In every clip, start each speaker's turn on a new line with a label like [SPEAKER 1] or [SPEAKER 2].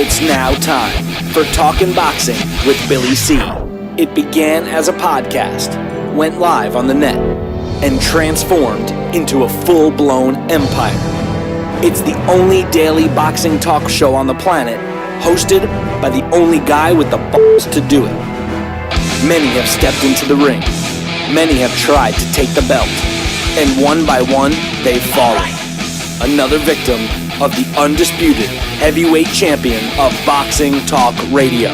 [SPEAKER 1] It's now time for Talkin' Boxing with Billy C. It began as a podcast, went live on the net, and transformed into a full-blown empire. It's the only daily boxing talk show on the planet, hosted by the only guy with the balls to do it. Many have stepped into the ring. Many have tried to take the belt. And one by one, they've fallen. Another victim of the undisputed heavyweight champion of boxing talk radio.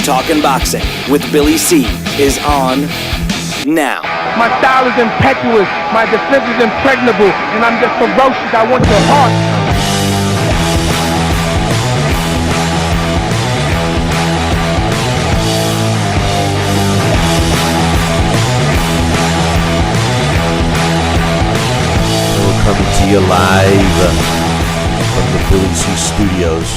[SPEAKER 1] Talkin' Boxing with Billy C is on now.
[SPEAKER 2] My style is impetuous, my defense is impregnable, and I'm just ferocious. I want your heart.
[SPEAKER 3] Coming to you live from the Billy C Studios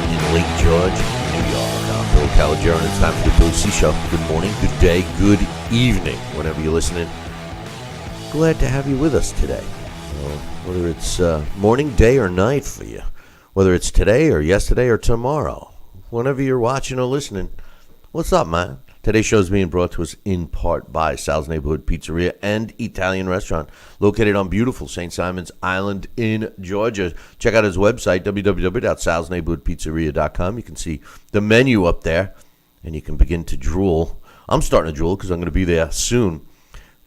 [SPEAKER 3] in Lake George, New York. I'm Bill Calogero, and it's time for the Billy C Show. Good morning, good day, good evening, whenever you're listening. Glad to have you with us today. Whether it's morning, day, or night for you, whether it's today or yesterday or tomorrow, whenever you're watching or listening, what's up, man? Today's show is being brought to us in part by Sal's Neighborhood Pizzeria and Italian Restaurant, located on beautiful St. Simon's Island in Georgia. Check out his website, www.salsneighborhoodpizzeria.com. You can see the menu up there, and you can begin to drool. I'm starting to drool because I'm going to be there soon.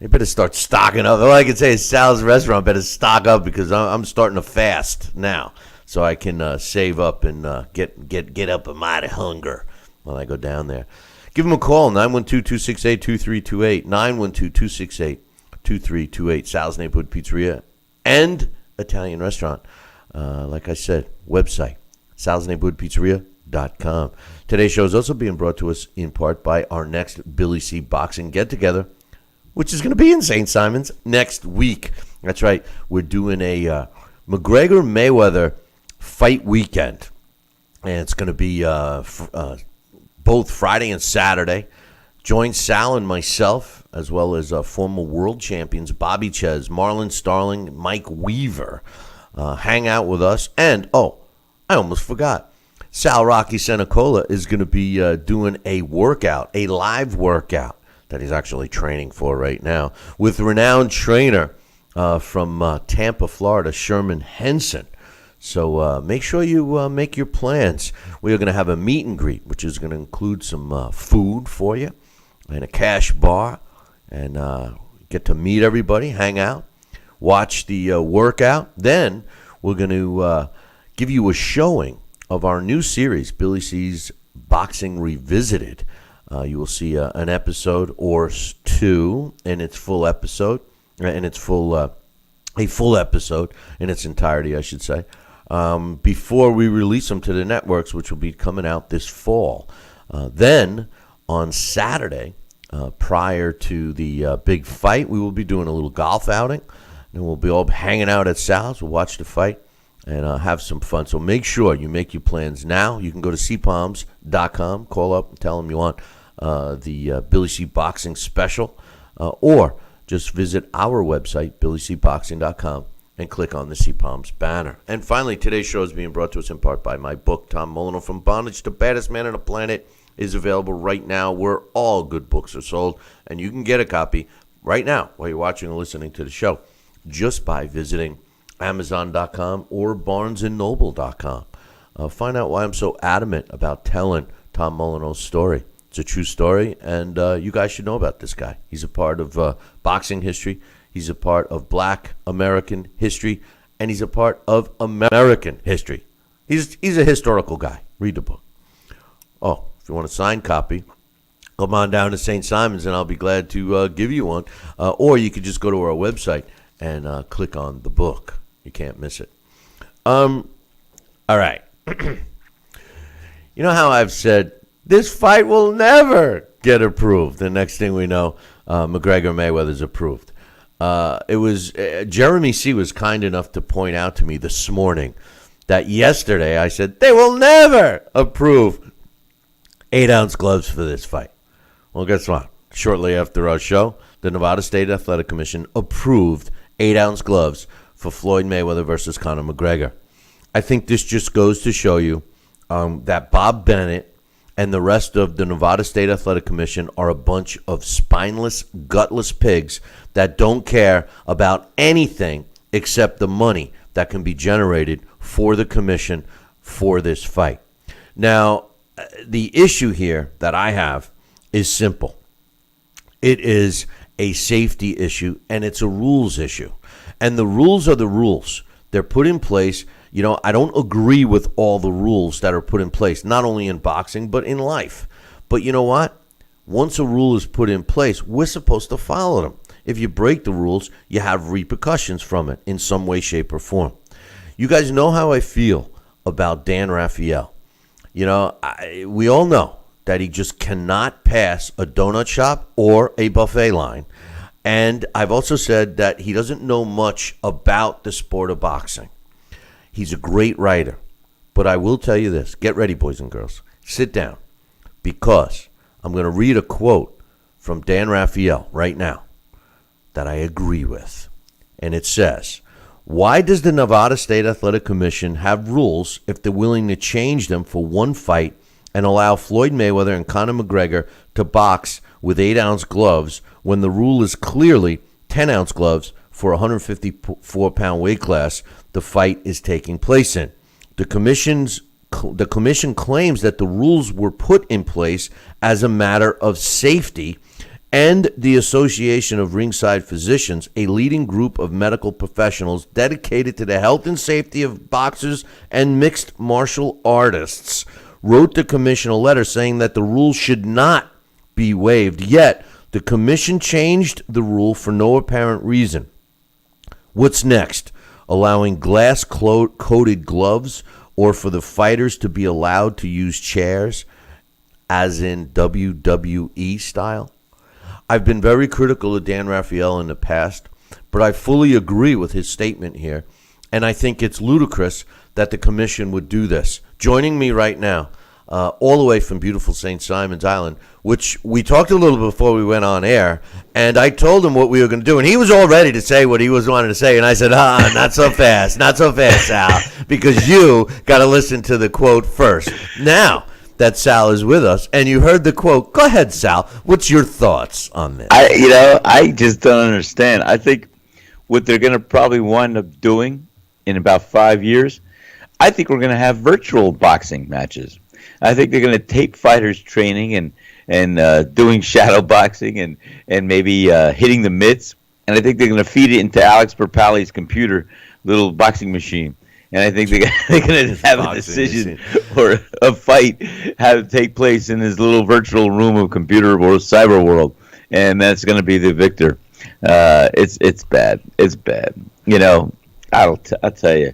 [SPEAKER 3] They better start stocking up. All I can say is Sal's Restaurant better stock up because I'm starting to fast now, so I can save up and get up a mighty hunger when I go down there. Give them a call, 912-268-2328, 912-268-2328, Sal's Neighborhood Pizzeria and Italian Restaurant. Like I said, website, salsneighborhoodpizzeria.com. Today's show is also being brought to us in part by our next Billy C Boxing Get-Together, which is going to be in St. Simon's next week. That's right. We're doing a McGregor-Mayweather fight weekend, and it's going to be both Friday and Saturday. Join Sal and myself, as well as former world champions Bobby Ches, Marlon Starling, Mike Weaver. Hang out with us. And, I almost forgot. Sal Rocky Senecola is going to be doing a workout, a live workout that he's actually training for right now with renowned trainer from Tampa, Florida, Sherman Henson. So make sure you make your plans. We are going to have a meet and greet, which is going to include some food for you and a cash bar, and get to meet everybody, hang out, watch the workout. Then we're going to give you a showing of our new series, Billy C's Boxing Revisited. You will see an episode or two in its full episode, a full episode in its entirety, I should say. Before we release them to the networks, which will be coming out this fall. Then, on Saturday, prior to the big fight, we will be doing a little golf outing. And we'll be all hanging out at Sal's. We'll watch the fight and have some fun. So make sure you make your plans now. You can go to cpalms.com, call up and tell them you want the Billy C Boxing Special. Or just visit our website, billycboxing.com. and click on the CPalms banner. And finally, today's show is being brought to us in part by my book, Tom Molyneux, From Bondage to Baddest Man on the Planet, is available right now where all good books are sold. And you can get a copy right now while you're watching or listening to the show just by visiting Amazon.com or BarnesandNoble.com. Find out why I'm so adamant about telling Tom Molyneux's story. It's a true story, and you guys should know about this guy. He's a part of boxing history. He's a part of Black American history, and he's a part of American history. He's a historical guy. Read the book. Oh, if you want a signed copy, come on down to St. Simon's, and I'll be glad to give you one. Or you could just go to our website and click on the book. You can't miss it. All right. You know how I've said, this fight will never get approved. The next thing we know, McGregor-Mayweather's approved. It was Jeremy C. was kind enough to point out to me this morning that yesterday I said they will never approve 8-ounce gloves for this fight. Well, guess what? Shortly after our show, the Nevada State Athletic Commission approved 8-ounce gloves for Floyd Mayweather versus Conor McGregor. I think this just goes to show you that Bob Bennett and the rest of the Nevada State Athletic Commission are a bunch of spineless, gutless pigs that don't care about anything except the money that can be generated for the commission for this fight. Now, the issue here that I have is simple. It is a safety issue, and it's a rules issue. And the rules are the rules. They're put in place. You know, I don't agree with all the rules that are put in place, not only in boxing, but in life. But you know what? Once a rule is put in place, we're supposed to follow them. If you break the rules, you have repercussions from it in some way, shape, or form. You guys know how I feel about Dan Raphael. You know, we all know that he just cannot pass a donut shop or a buffet line. And I've also said that he doesn't know much about the sport of boxing. He's a great writer. But I will tell you this. Get ready, boys and girls. Sit down. Because I'm going to read a quote from Dan Raphael right now that I agree with. And it says, "Why does the Nevada State Athletic Commission have rules if they're willing to change them for one fight and allow Floyd Mayweather and Conor McGregor to box with 8-ounce gloves when the rule is clearly 10-ounce gloves for a 154-pound weight class the fight is taking place in? The commission claims that the rules were put in place as a matter of safety, and the Association of Ringside Physicians, a leading group of medical professionals dedicated to the health and safety of boxers and mixed martial artists, wrote the commission a letter saying that the rules should not be waived. Yet, the commission changed the rule for no apparent reason. What's next? Allowing glass-coated gloves, or for the fighters to be allowed to use chairs, as in WWE style? I've been very critical of Dan Raphael in the past, but I fully agree with his statement here, and I think it's ludicrous that the commission would do this. Joining me right now, all the way from beautiful St. Simon's Island, which we talked a little before we went on air, and I told him what we were going to do, and he was all ready to say what he was wanting to say, and I said, not so fast, Sal, because you got to listen to the quote first. Now that Sal is with us, and you heard the quote, go ahead, Sal. What's your thoughts on this?
[SPEAKER 4] I just don't understand. I think what they're going to probably wind up doing in about 5 years, I think we're going to have virtual boxing matches. I think they're going to tape fighters training and doing shadow boxing and maybe hitting the mitts. And I think they're going to feed it into Alex Perpali's computer, little boxing machine. And I think they're going to have a decision or a fight take place in this little virtual room of computer or cyber world. And that's going to be the victor. It's bad. It's bad. You know, I'll tell you.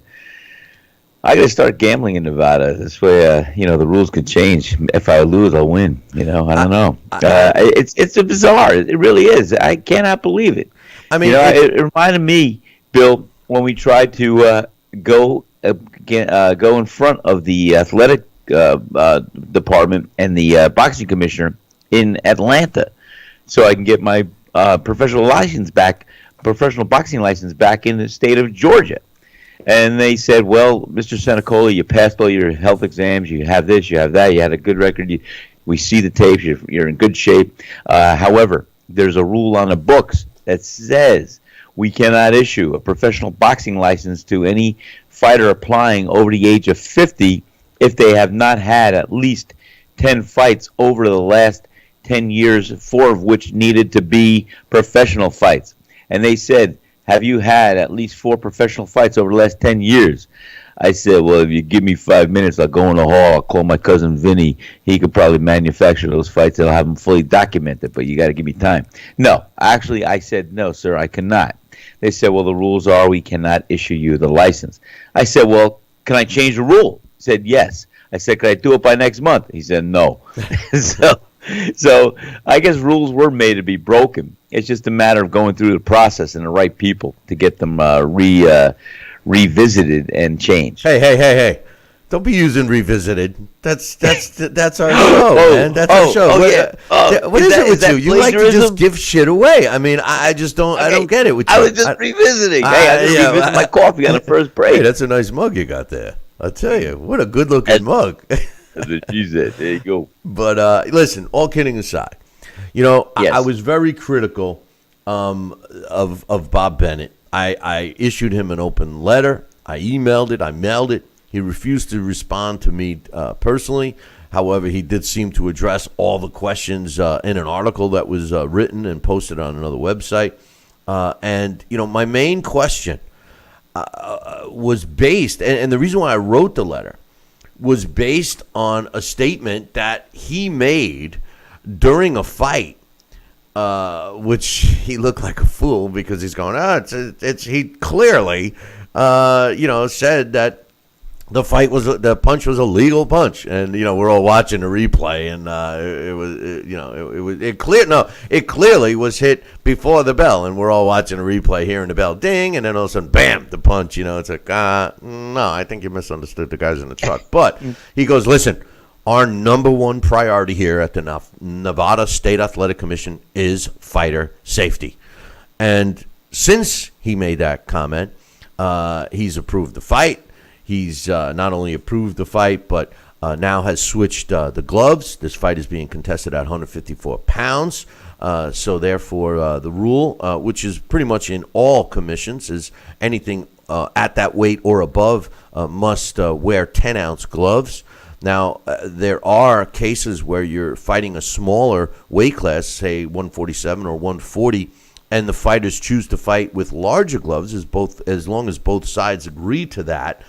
[SPEAKER 4] I got to start gambling in Nevada. This way, the rules could change. If I lose, I'll win. I don't know. It's bizarre. It really is. I cannot believe it. I mean, it reminded me, Bill, when we tried to go in front of the athletic department and the boxing commissioner in Atlanta, so I can get my professional boxing license back in the state of Georgia. And they said, well, Mr. Senecola, you passed all your health exams. You have this, you have that. You had a good record. We see the tapes. You're in good shape. However, there's a rule on the books that says we cannot issue a professional boxing license to any fighter applying over the age of 50 if they have not had at least 10 fights over the last 10 years, 4 of which needed to be professional fights. And they said, have you had at least 4 professional fights over the last 10 years? I said, well, if you give me 5 minutes, I'll go in the hall. I'll call my cousin Vinny. He could probably manufacture those fights. I'll have them fully documented, but you got to give me time. No, actually, I said, no, sir, I cannot. They said, well, the rules are we cannot issue you the license. I said, well, can I change the rule? He said, yes. I said, can I do it by next month? He said, no. So I guess rules were made to be broken. It's just a matter of going through the process and the right people to get them revisited and changed.
[SPEAKER 3] Hey. Don't be using revisited. That's our show, man. That's our show. What is it with you? You like to just give shit away. I mean, I just don't. Okay. I don't get it with you.
[SPEAKER 4] I was just revisiting. I just revisited my coffee on the first break.
[SPEAKER 3] Hey, that's a nice mug you got there. I tell you, what a good-looking mug.
[SPEAKER 4] That's what she said. There you go.
[SPEAKER 3] But listen, all kidding aside, yes. I was very critical of Bob Bennett. I issued him an open letter. I emailed it. I mailed it. He refused to respond to me personally. However, he did seem to address all the questions in an article that was written and posted on another website. And my main question was based, and the reason why I wrote the letter was based on a statement that he made during a fight, which he looked like a fool because he's going, he clearly, said that the punch was a legal punch, and we're all watching the replay, and it clearly was hit before the bell, and we're all watching the replay, hearing the bell ding, and then all of a sudden, bam, the punch. It's like, no, I think you misunderstood the guys in the truck. But he goes, listen, our number one priority here at the Nevada State Athletic Commission is fighter safety, and since he made that comment, he's approved the fight. He's not only approved the fight, but now has switched the gloves. This fight is being contested at 154 pounds. So therefore, the rule, which is pretty much in all commissions, is anything at that weight or above must wear 10-ounce gloves. Now, there are cases where you're fighting a smaller weight class, say 147 or 140, and the fighters choose to fight with larger gloves as long as both sides agree to that.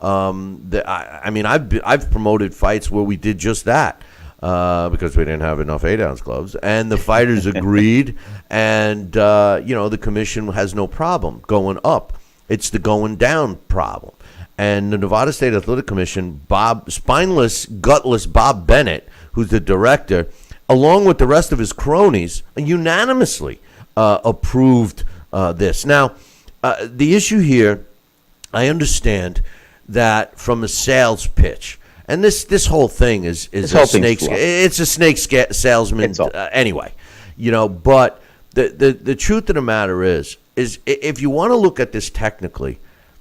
[SPEAKER 3] I've promoted fights where we did just that because we didn't have enough 8-ounce gloves, and the fighters agreed, and the commission has no problem going up. It's the going down problem. And the Nevada State Athletic Commission, Spineless, Gutless Bob Bennett, who's the director, along with the rest of his cronies, unanimously approved this. Now, the issue here, I understand that from a sales pitch, and this whole thing is a snake. It's a snake salesman anyway, But the truth of the matter is if you want to look at this technically,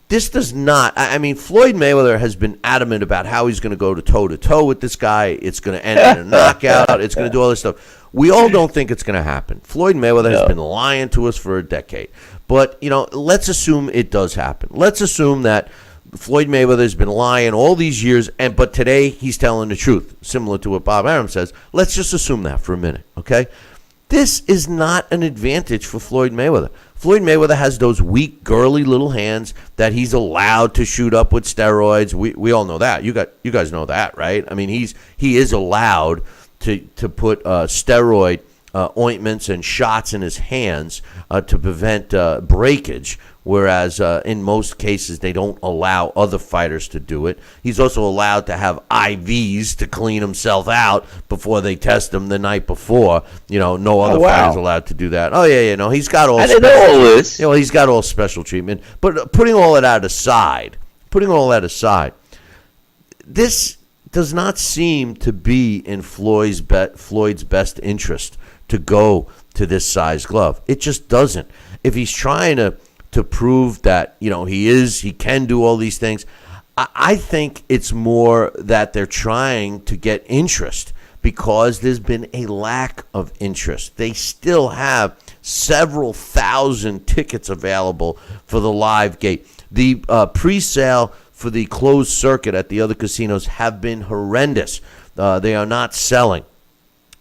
[SPEAKER 3] this does not. Floyd Mayweather has been adamant about how he's going to go toe to toe with this guy. It's going to end in a knockout. It's going to do all this stuff. We all don't think it's going to happen. Floyd Mayweather has been lying to us for a decade. But let's assume it does happen. Let's assume that Floyd Mayweather has been lying all these years, but today he's telling the truth, similar to what Bob Arum says. Let's just assume that for a minute, okay? This is not an advantage for Floyd Mayweather. Floyd Mayweather has those weak, girly little hands that he's allowed to shoot up with steroids. We all know that. You guys know that, right? He is allowed to put steroid ointments and shots in his hands to prevent breakage, whereas in most cases they don't allow other fighters to do it. He's also allowed to have IVs to clean himself out before they test him the night before. No other fighters allowed to do that. Oh yeah, no, he's got all. I didn't know all this. He's got all special treatment. But putting all of that aside, this does not seem to be in Floyd's best interest to go to this size glove. It just doesn't. If he's trying to prove that he can do all these things, I think it's more that they're trying to get interest because there's been a lack of interest. They still have several thousand tickets available for the live gate. The pre-sale for the closed circuit at the other casinos have been horrendous. They are not selling.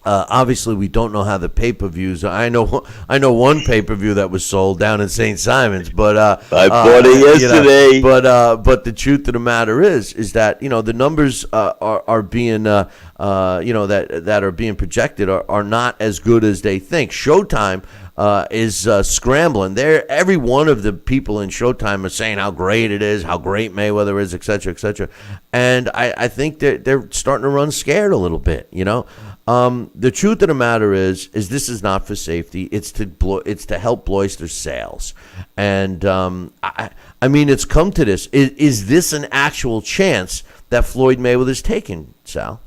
[SPEAKER 3] Obviously, we don't know how the pay-per-views. I know one pay-per-view that was sold down in St. Simon's, but
[SPEAKER 4] I bought it yesterday.
[SPEAKER 3] But the truth of the matter is that the numbers are being that are being projected are not as good as they think. Showtime is scrambling. Every one of the people in Showtime are saying how great it is, how great Mayweather is, et cetera, et cetera. And I think they're starting to run scared a little bit. The truth of the matter is this is not for safety. It's to help bolster sales, and it's come to this. Is this an actual chance that Floyd Mayweather's taking, Sal?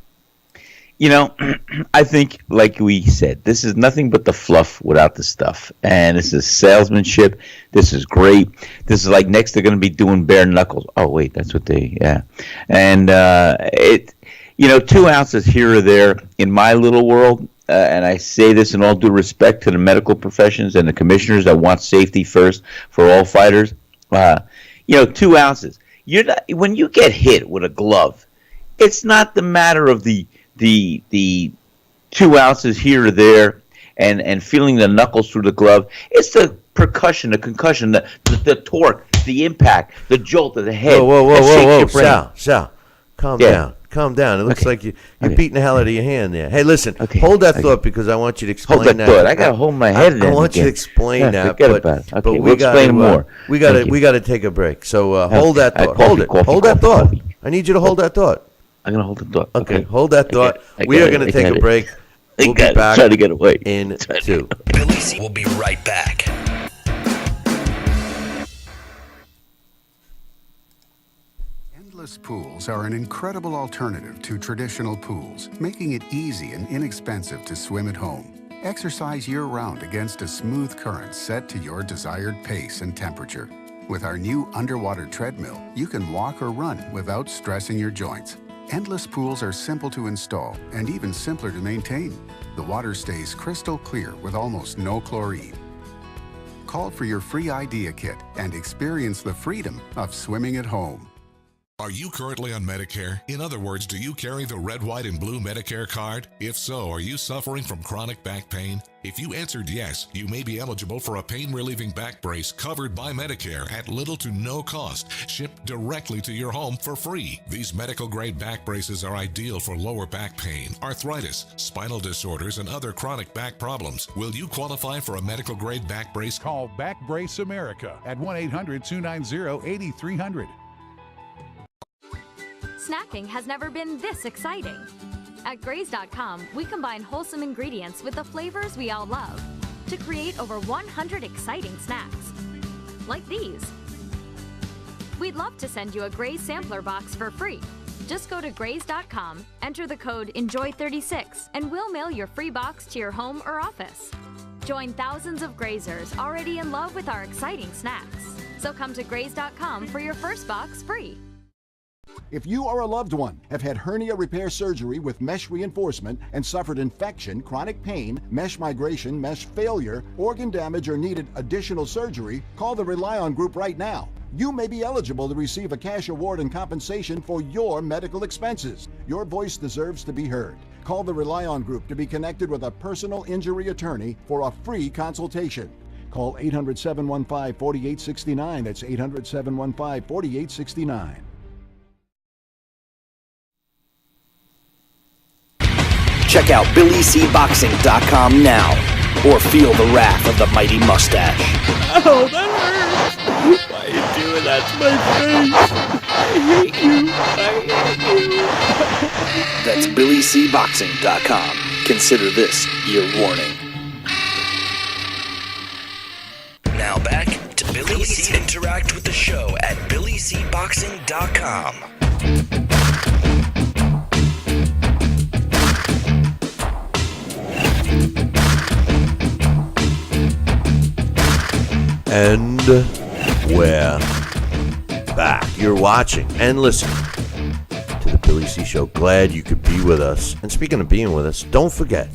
[SPEAKER 4] I think, like we said, this is nothing but the fluff without the stuff. And this is salesmanship. This is great. This is like next they're going to be doing bare knuckles. Oh, wait, that's what yeah. And 2 ounces here or there in my little world, and I say this in all due respect to the medical professions and the commissioners that want safety first for all fighters, 2 ounces. When you get hit with a glove, it's not the matter of the 2 ounces here or there and feeling the knuckles through the glove. It's the percussion, the concussion, the torque, the impact, the jolt of the head.
[SPEAKER 3] Whoa, Sal, calm down. Calm down. It looks like you're beating the hell out of your hand there. Hey, listen, hold that thought because I want you to explain
[SPEAKER 4] that. Hold that thought. I got to hold my head in.
[SPEAKER 3] I want you to explain that.
[SPEAKER 4] Forget about it. Okay,
[SPEAKER 3] but
[SPEAKER 4] we'll explain more.
[SPEAKER 3] We got to take a break. So hold that thought. Hold that thought. I need you to hold that thought.
[SPEAKER 4] I'm going to hold the thought.
[SPEAKER 3] Okay, hold that thought. We are going to take a break. We'll be back.
[SPEAKER 4] Try to get away.
[SPEAKER 3] In 2.
[SPEAKER 1] Billy C will be right back.
[SPEAKER 5] Endless pools are an incredible alternative to traditional pools, making it easy and inexpensive to swim at home. Exercise year-round against a smooth current set to your desired pace and temperature. With our new underwater treadmill, you can walk or run without stressing your joints. Endless pools are simple to install and even simpler to maintain. The water stays crystal clear with almost no chlorine. Call for your free idea kit and experience the freedom of swimming at home.
[SPEAKER 6] Are you currently on Medicare? In other words, do you carry the red, white, and blue Medicare card? If so, are you suffering from chronic back pain? If you answered yes, you may be eligible for a pain-relieving back brace covered by Medicare at little to no cost, shipped directly to your home for free. These medical-grade back braces are ideal for lower back pain, arthritis, spinal disorders, and other chronic back problems. Will you qualify for a medical-grade back brace?
[SPEAKER 7] Call Back Brace America at 1-800-290-8300.
[SPEAKER 8] Snacking has never been this exciting. At Graze.com, we combine wholesome ingredients with the flavors we all love to create over 100 exciting snacks, like these. We'd love to send you a Graze sampler box for free. Just go to Graze.com, enter the code ENJOY36, and we'll mail your free box to your home or office. Join thousands of Grazers already in love with our exciting snacks. So come to Graze.com for your first box free.
[SPEAKER 9] If you or a loved one have had hernia repair surgery with mesh reinforcement and suffered infection, chronic pain, mesh migration, mesh failure, organ damage, or needed additional surgery, call the Rely On Group right now. You may be eligible to receive a cash award and compensation for your medical expenses. Your voice deserves to be heard. Call the Rely On Group to be connected with a personal injury attorney for a free consultation. Call 800-715-4869. That's 800-715-4869.
[SPEAKER 1] Check out BillyCBoxing.com now, or feel the wrath of the mighty mustache.
[SPEAKER 10] Oh, that hurts! Why are you doing that to my face? I hate you.
[SPEAKER 1] That's BillyCBoxing.com. Consider this your warning. Now back to Billy C. Interact with the show at BillyCBoxing.com.
[SPEAKER 3] And we're back. You're watching and listening to the Billy C. Show. Glad you could be with us. And speaking of being with us, don't forget,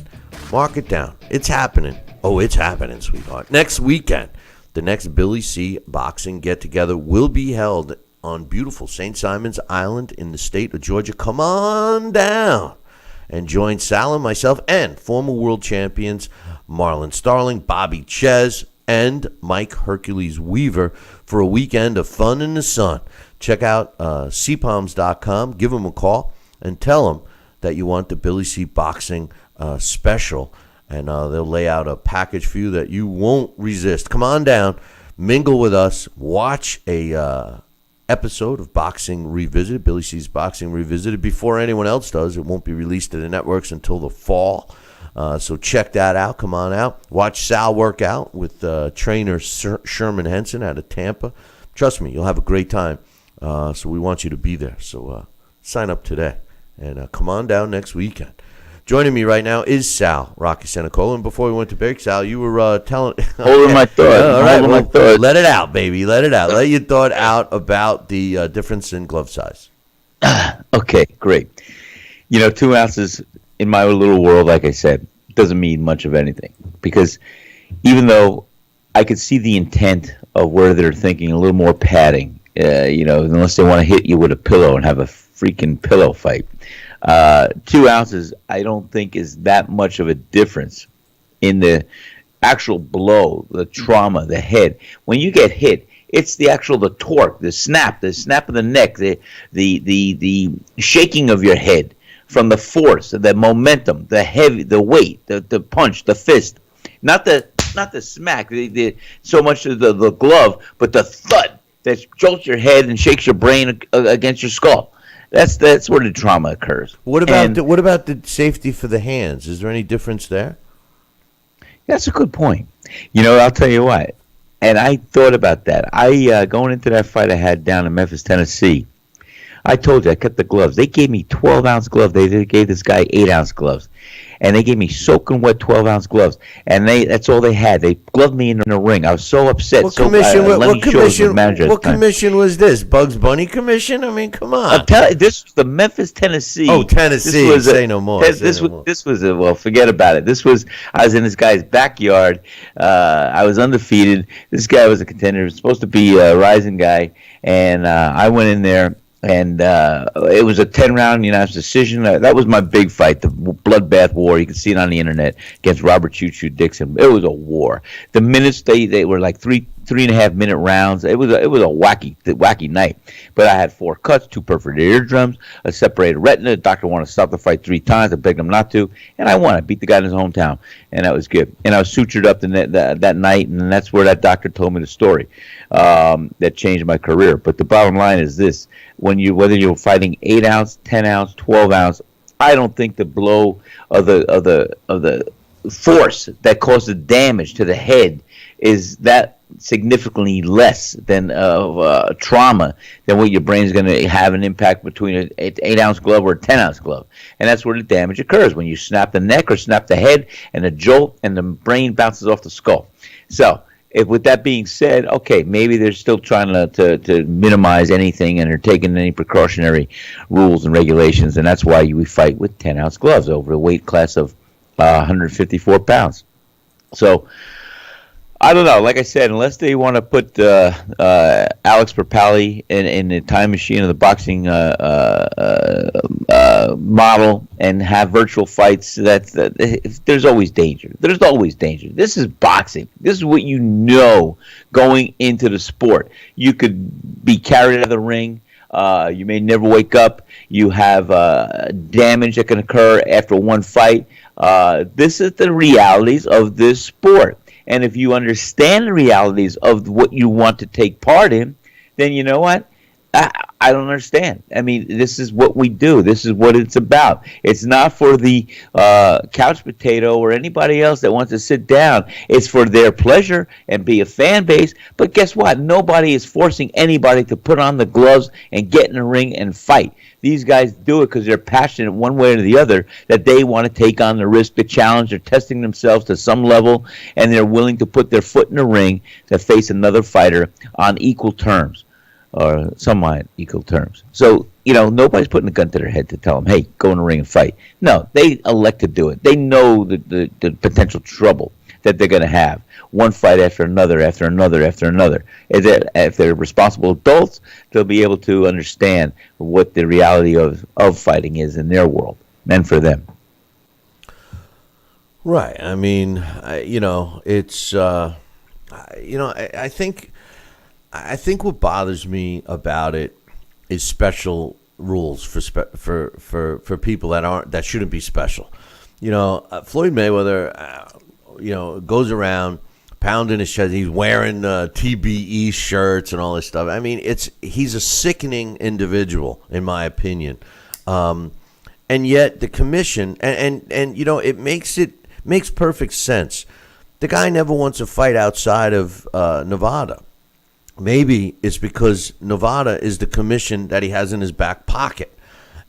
[SPEAKER 3] mark it down. It's happening. Oh, it's happening, sweetheart. Next weekend, the next Billy C. Boxing Get-Together will be held on beautiful St. Simon's Island in the state of Georgia. Come on down and join Sal and myself and former world champions Marlon Starling, Bobby Ches, and Mike Hercules Weaver for a weekend of fun in the sun. Check out cpalms.com, give them a call, and tell them that you want the Billy C. Boxing special, and they'll lay out a package for you that you won't resist. Come on down, mingle with us, watch a episode of Boxing Revisited, Billy C.'s Boxing Revisited, before anyone else does. It won't be released to the networks until the fall. So check that out. Come on out. Watch Sal work out with trainer Sherman Henson out of Tampa. Trust me, you'll have a great time. So we want you to be there. So sign up today and come on down next weekend. Joining me right now is Sal, Rocky Senecola. And before we went to break, Sal, you were telling...
[SPEAKER 4] Holding my thought.
[SPEAKER 3] All right,
[SPEAKER 4] my thought.
[SPEAKER 3] Let it out, baby. Let it out. Let your thought out about the difference in glove size.
[SPEAKER 4] Okay, great. 2 ounces in my little world, like I said, doesn't mean much of anything. Because even though I could see the intent of where they're thinking a little more padding, unless they want to hit you with a pillow and have a freaking pillow fight. 2 ounces, I don't think is that much of a difference in the actual blow, the trauma, the head. When you get hit, it's the torque, the snap of the neck, the shaking of your head from the force, the momentum, the weight, the punch, the fist, not the smack, so much of the glove, but the thud that jolts your head and shakes your brain against your skull. That's where the trauma occurs.
[SPEAKER 3] What about the safety for the hands? Is there any difference there?
[SPEAKER 4] That's a good point. I'll tell you what. And I thought about that. Going into that fight I had down in Memphis, Tennessee, I told you I kept the gloves. They gave me 12-ounce gloves. They gave this guy 8-ounce gloves. And they gave me soaking wet 12-ounce gloves. And that's all they had. They gloved me in the ring. I was so upset.
[SPEAKER 3] What commission was this? Bugs Bunny commission? I mean, come on.
[SPEAKER 4] This was the Memphis, Tennessee.
[SPEAKER 3] Oh, Tennessee. Say no more.
[SPEAKER 4] This was forget about it. I was in this guy's backyard. I was undefeated. This guy was a contender. He was supposed to be a rising guy. And I went in there. And it was a 10-round unanimous decision. That was my big fight, the bloodbath war. You can see it on the internet against Robert Choo Choo Dixon. It was a war. The minutes they were like 3.5 minute rounds. It was a wacky night. But I had 4 cuts, 2 perforated eardrums, a separated retina. The doctor wanted to stop the fight 3 times. I begged him not to, and I won. I beat the guy in his hometown, and that was good. And I was sutured up that night, and that's where that doctor told me the story that changed my career. But the bottom line is this: whether you're fighting 8-ounce, 10-ounce, 12-ounce, I don't think the blow of the force that causes damage to the head is that significantly less than trauma than what your brain's going to have an impact between an 8-ounce glove or a 10-ounce glove. And that's where the damage occurs, when you snap the neck or snap the head and a jolt and the brain bounces off the skull. So with that being said, okay, maybe they're still trying to minimize anything and are taking any precautionary rules and regulations, and that's why we fight with 10-ounce gloves over a weight class of 154 pounds. So I don't know. Like I said, unless they want to put Alex Perpali in the time machine of the boxing model and have virtual fights, there's always danger. There's always danger. This is boxing. This is what going into the sport. You could be carried out of the ring. You may never wake up. You have damage that can occur after one fight. This is the realities of this sport. And if you understand the realities of what you want to take part in, then you know what? I don't understand. I mean, this is what we do. This is what it's about. It's not for the couch potato or anybody else that wants to sit down. It's for their pleasure and be a fan base. But guess what? Nobody is forcing anybody to put on the gloves and get in the ring and fight. These guys do it because they're passionate one way or the other, that they want to take on the risk, the challenge. They're testing themselves to some level, and they're willing to put their foot in the ring to face another fighter on equal terms, or somewhat equal terms. So, nobody's putting a gun to their head to tell them, hey, go in the ring and fight. No, they elect to do it. They know the potential trouble that they're going to have. One fight after another, after another, after another. If they're responsible adults, they'll be able to understand what the reality of fighting is in their world and for them.
[SPEAKER 3] Right. I mean, it's, I think what bothers me about it is special rules for people that shouldn't be special. Floyd Mayweather, goes around pounding his chest. He's wearing TBE shirts and all this stuff. I mean, he's a sickening individual, in my opinion. And yet the commission, and it makes perfect sense. The guy never wants to fight outside of Nevada. Maybe it's because Nevada is the commission that he has in his back pocket.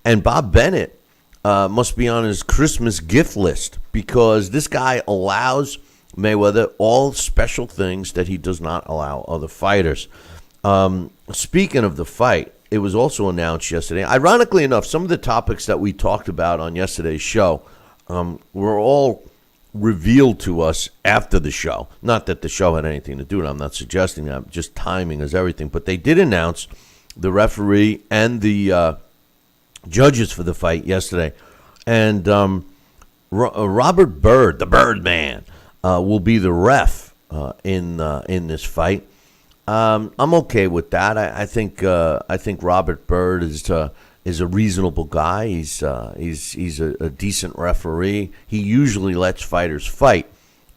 [SPEAKER 3] And Bob Bennett, must be on his Christmas gift list because this guy allows Mayweather all special things that he does not allow other fighters. Speaking of the fight, it was also announced yesterday. Ironically enough, some of the topics that we talked about on yesterday's show were all revealed to us after the show. Not that the show had anything to do with it. I'm not suggesting that. Just timing is everything. But they did announce the referee and the judges for the fight yesterday. And Robert Byrd, the Birdman, will be the ref in this fight. I'm okay with that. I think Robert Byrd is a reasonable guy. He's a decent referee. He usually lets fighters fight,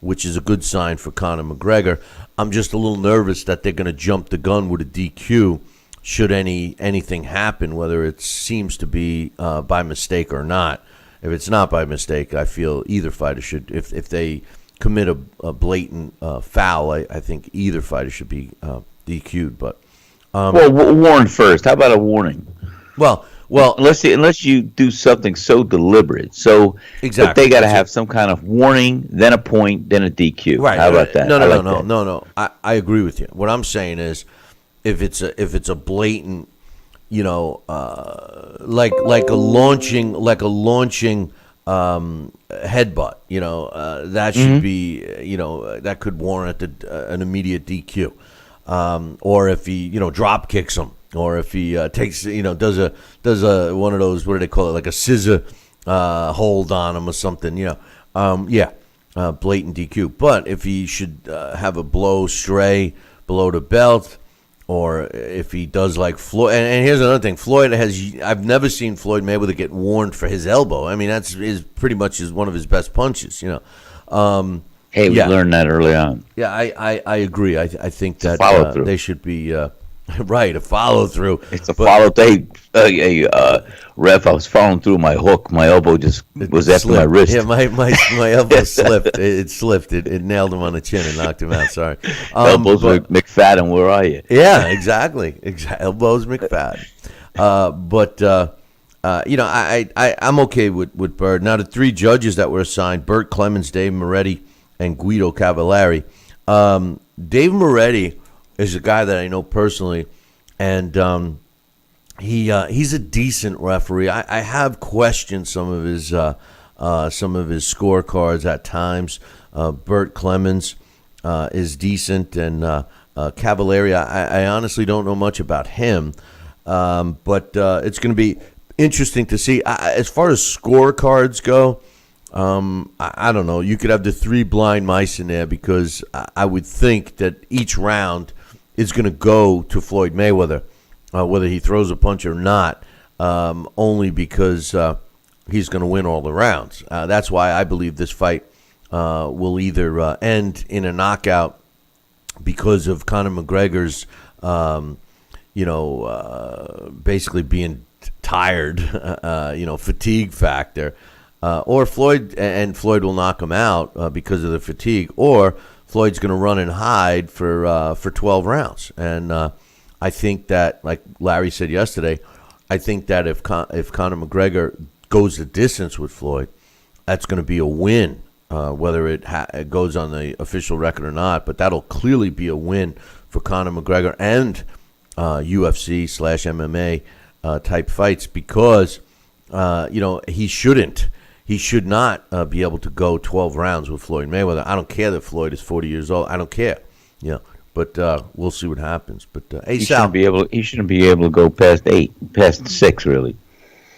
[SPEAKER 3] which is a good sign for Conor McGregor. I'm just a little nervous that they're going to jump the gun with a DQ should anything happen, whether it seems to be by mistake or not. If it's not by mistake, I feel either fighter should, if they commit a blatant foul, I think either fighter should be DQ'd. But
[SPEAKER 4] warn first. How about a warning?
[SPEAKER 3] Well,
[SPEAKER 4] unless you do something so deliberate, so
[SPEAKER 3] exactly,
[SPEAKER 4] but they got to have some kind of warning, then a point, then a DQ.
[SPEAKER 3] Right?
[SPEAKER 4] How about that?
[SPEAKER 3] No. I agree with you. What I'm saying is, if it's a blatant, like a launching headbutt, that should be, that could warrant an immediate DQ. Or if he, drop kicks him, or if he takes, does a one of those, what do they call it, like a scissor hold on him or something, blatant DQ. But if he should have a blow stray below the belt, or if he does like Floyd, and here's another thing, I've never seen Floyd Mayweather get warned for his elbow. I mean, that's pretty much one of his best punches,
[SPEAKER 4] Hey, we learned that early on.
[SPEAKER 3] Yeah, I agree. I think that they should be right, a follow through.
[SPEAKER 4] It's a follow through. Ref, I was following through my hook. My elbow just was after my wrist.
[SPEAKER 3] Yeah, my elbow slipped. It slipped. It nailed him on the chin and knocked him out. Sorry.
[SPEAKER 4] Elbows McFadden, where are you?
[SPEAKER 3] Yeah, exactly. Elbows McFadden. I'm okay with Byrd. Now, the three judges that were assigned: Burt Clemens, Dave Moretti, and Guido Cavallari. Dave Moretti is a guy that I know personally, and he's a decent referee. I have questioned some of his scorecards at times. Burt Clemens is decent, and Cavallari, I honestly don't know much about him, but it's going to be interesting to see. As far as scorecards go, I don't know. You could have the three blind mice in there because I would think that each round is going to go to Floyd Mayweather, whether he throws a punch or not, only because he's going to win all the rounds. That's why I believe this fight will either end in a knockout because of Conor McGregor's, basically being tired, fatigue factor. Or Floyd will knock him out because of the fatigue, or Floyd's going to run and hide for 12 rounds. And I think that, like Larry said yesterday, I think that if Conor McGregor goes the distance with Floyd, that's going to be a win, whether it goes on the official record or not. But that'll clearly be a win for Conor McGregor and UFC/MMA type fights because he should not be able to go 12 rounds with Floyd Mayweather. I don't care that Floyd is 40 years old. I don't care. But we'll see what happens. But hey,
[SPEAKER 4] he
[SPEAKER 3] Sal,
[SPEAKER 4] shouldn't be able to go past 6, really.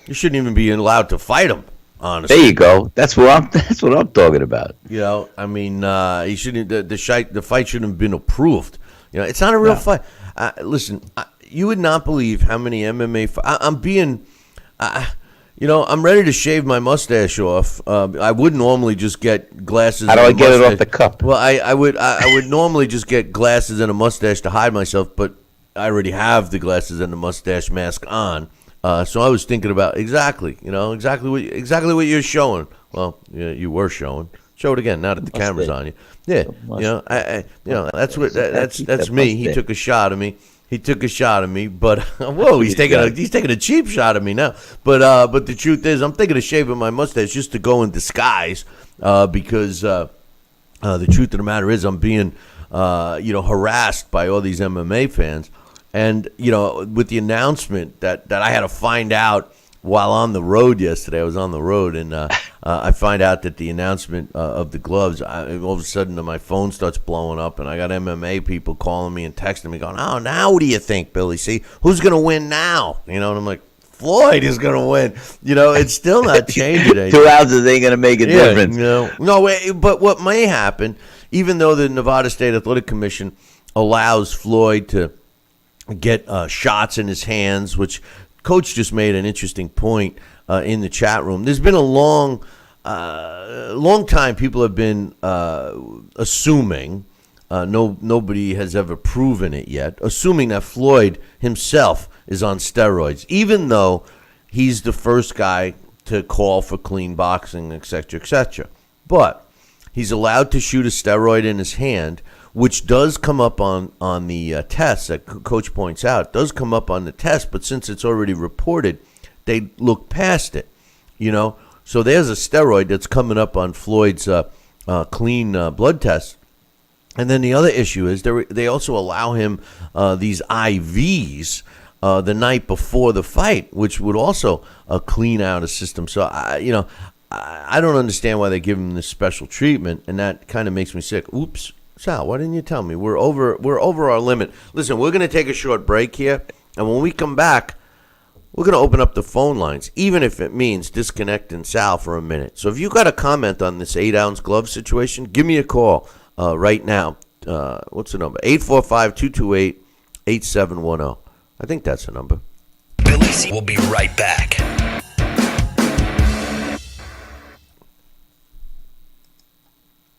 [SPEAKER 3] You shouldn't even be allowed to fight him. Honestly,
[SPEAKER 4] there you go. That's what I'm talking about.
[SPEAKER 3] I mean, he shouldn't. The fight shouldn't have been approved. It's not a real fight. Listen, you would not believe how many MMA. I'm being. I'm ready to shave my mustache off. I would normally just get glasses.
[SPEAKER 4] How do I get it off the cup?
[SPEAKER 3] Well, I would normally just get glasses and a mustache to hide myself, but I already have the glasses and the mustache mask on. So I was thinking about exactly what you're showing. Well, you were showing. Show it again now that the camera's on you. Yeah, that's me. He took a shot of me. He took a shot at me, but whoa, he's taking a cheap shot at me now. But the truth is, I'm thinking of shaving my mustache just to go in disguise, because the truth of the matter is, I'm being harassed by all these MMA fans, and with the announcement that I had to find out while on the road yesterday. I was on the road, and I find out that the announcement of the gloves, all of a sudden my phone starts blowing up, and I got MMA people calling me and texting me going, "Oh, now what do you think, Billy C? Who's going to win now?" And I'm like, Floyd is going to win. It's still not changing.
[SPEAKER 4] 2 ounces ain't going to make a difference.
[SPEAKER 3] No, but what may happen, even though the Nevada State Athletic Commission allows Floyd to get shots in his hands, which Coach just made an interesting point in the chat room. There's been a long time people have been assuming, nobody has ever proven it yet, assuming that Floyd himself is on steroids, even though he's the first guy to call for clean boxing, et cetera, But he's allowed to shoot a steroid in his hand, which does come up on the test that Coach points out. It does come up on the test, but since it's already reported, they look past it, So there's a steroid that's coming up on Floyd's clean blood test. And then the other issue is they also allow him these IVs the night before the fight, which would also clean out a system. So, I don't understand why they give him this special treatment, and that kind of makes me sick. Oops. Sal, why didn't you tell me? We're over our limit. Listen, we're going to take a short break here, and when we come back, we're going to open up the phone lines, even if it means disconnecting Sal for a minute. So if you got a comment on this 8-ounce glove situation, give me a call right now. What's the number? 845-228-8710. I think that's the number.
[SPEAKER 1] Billy C will be right back.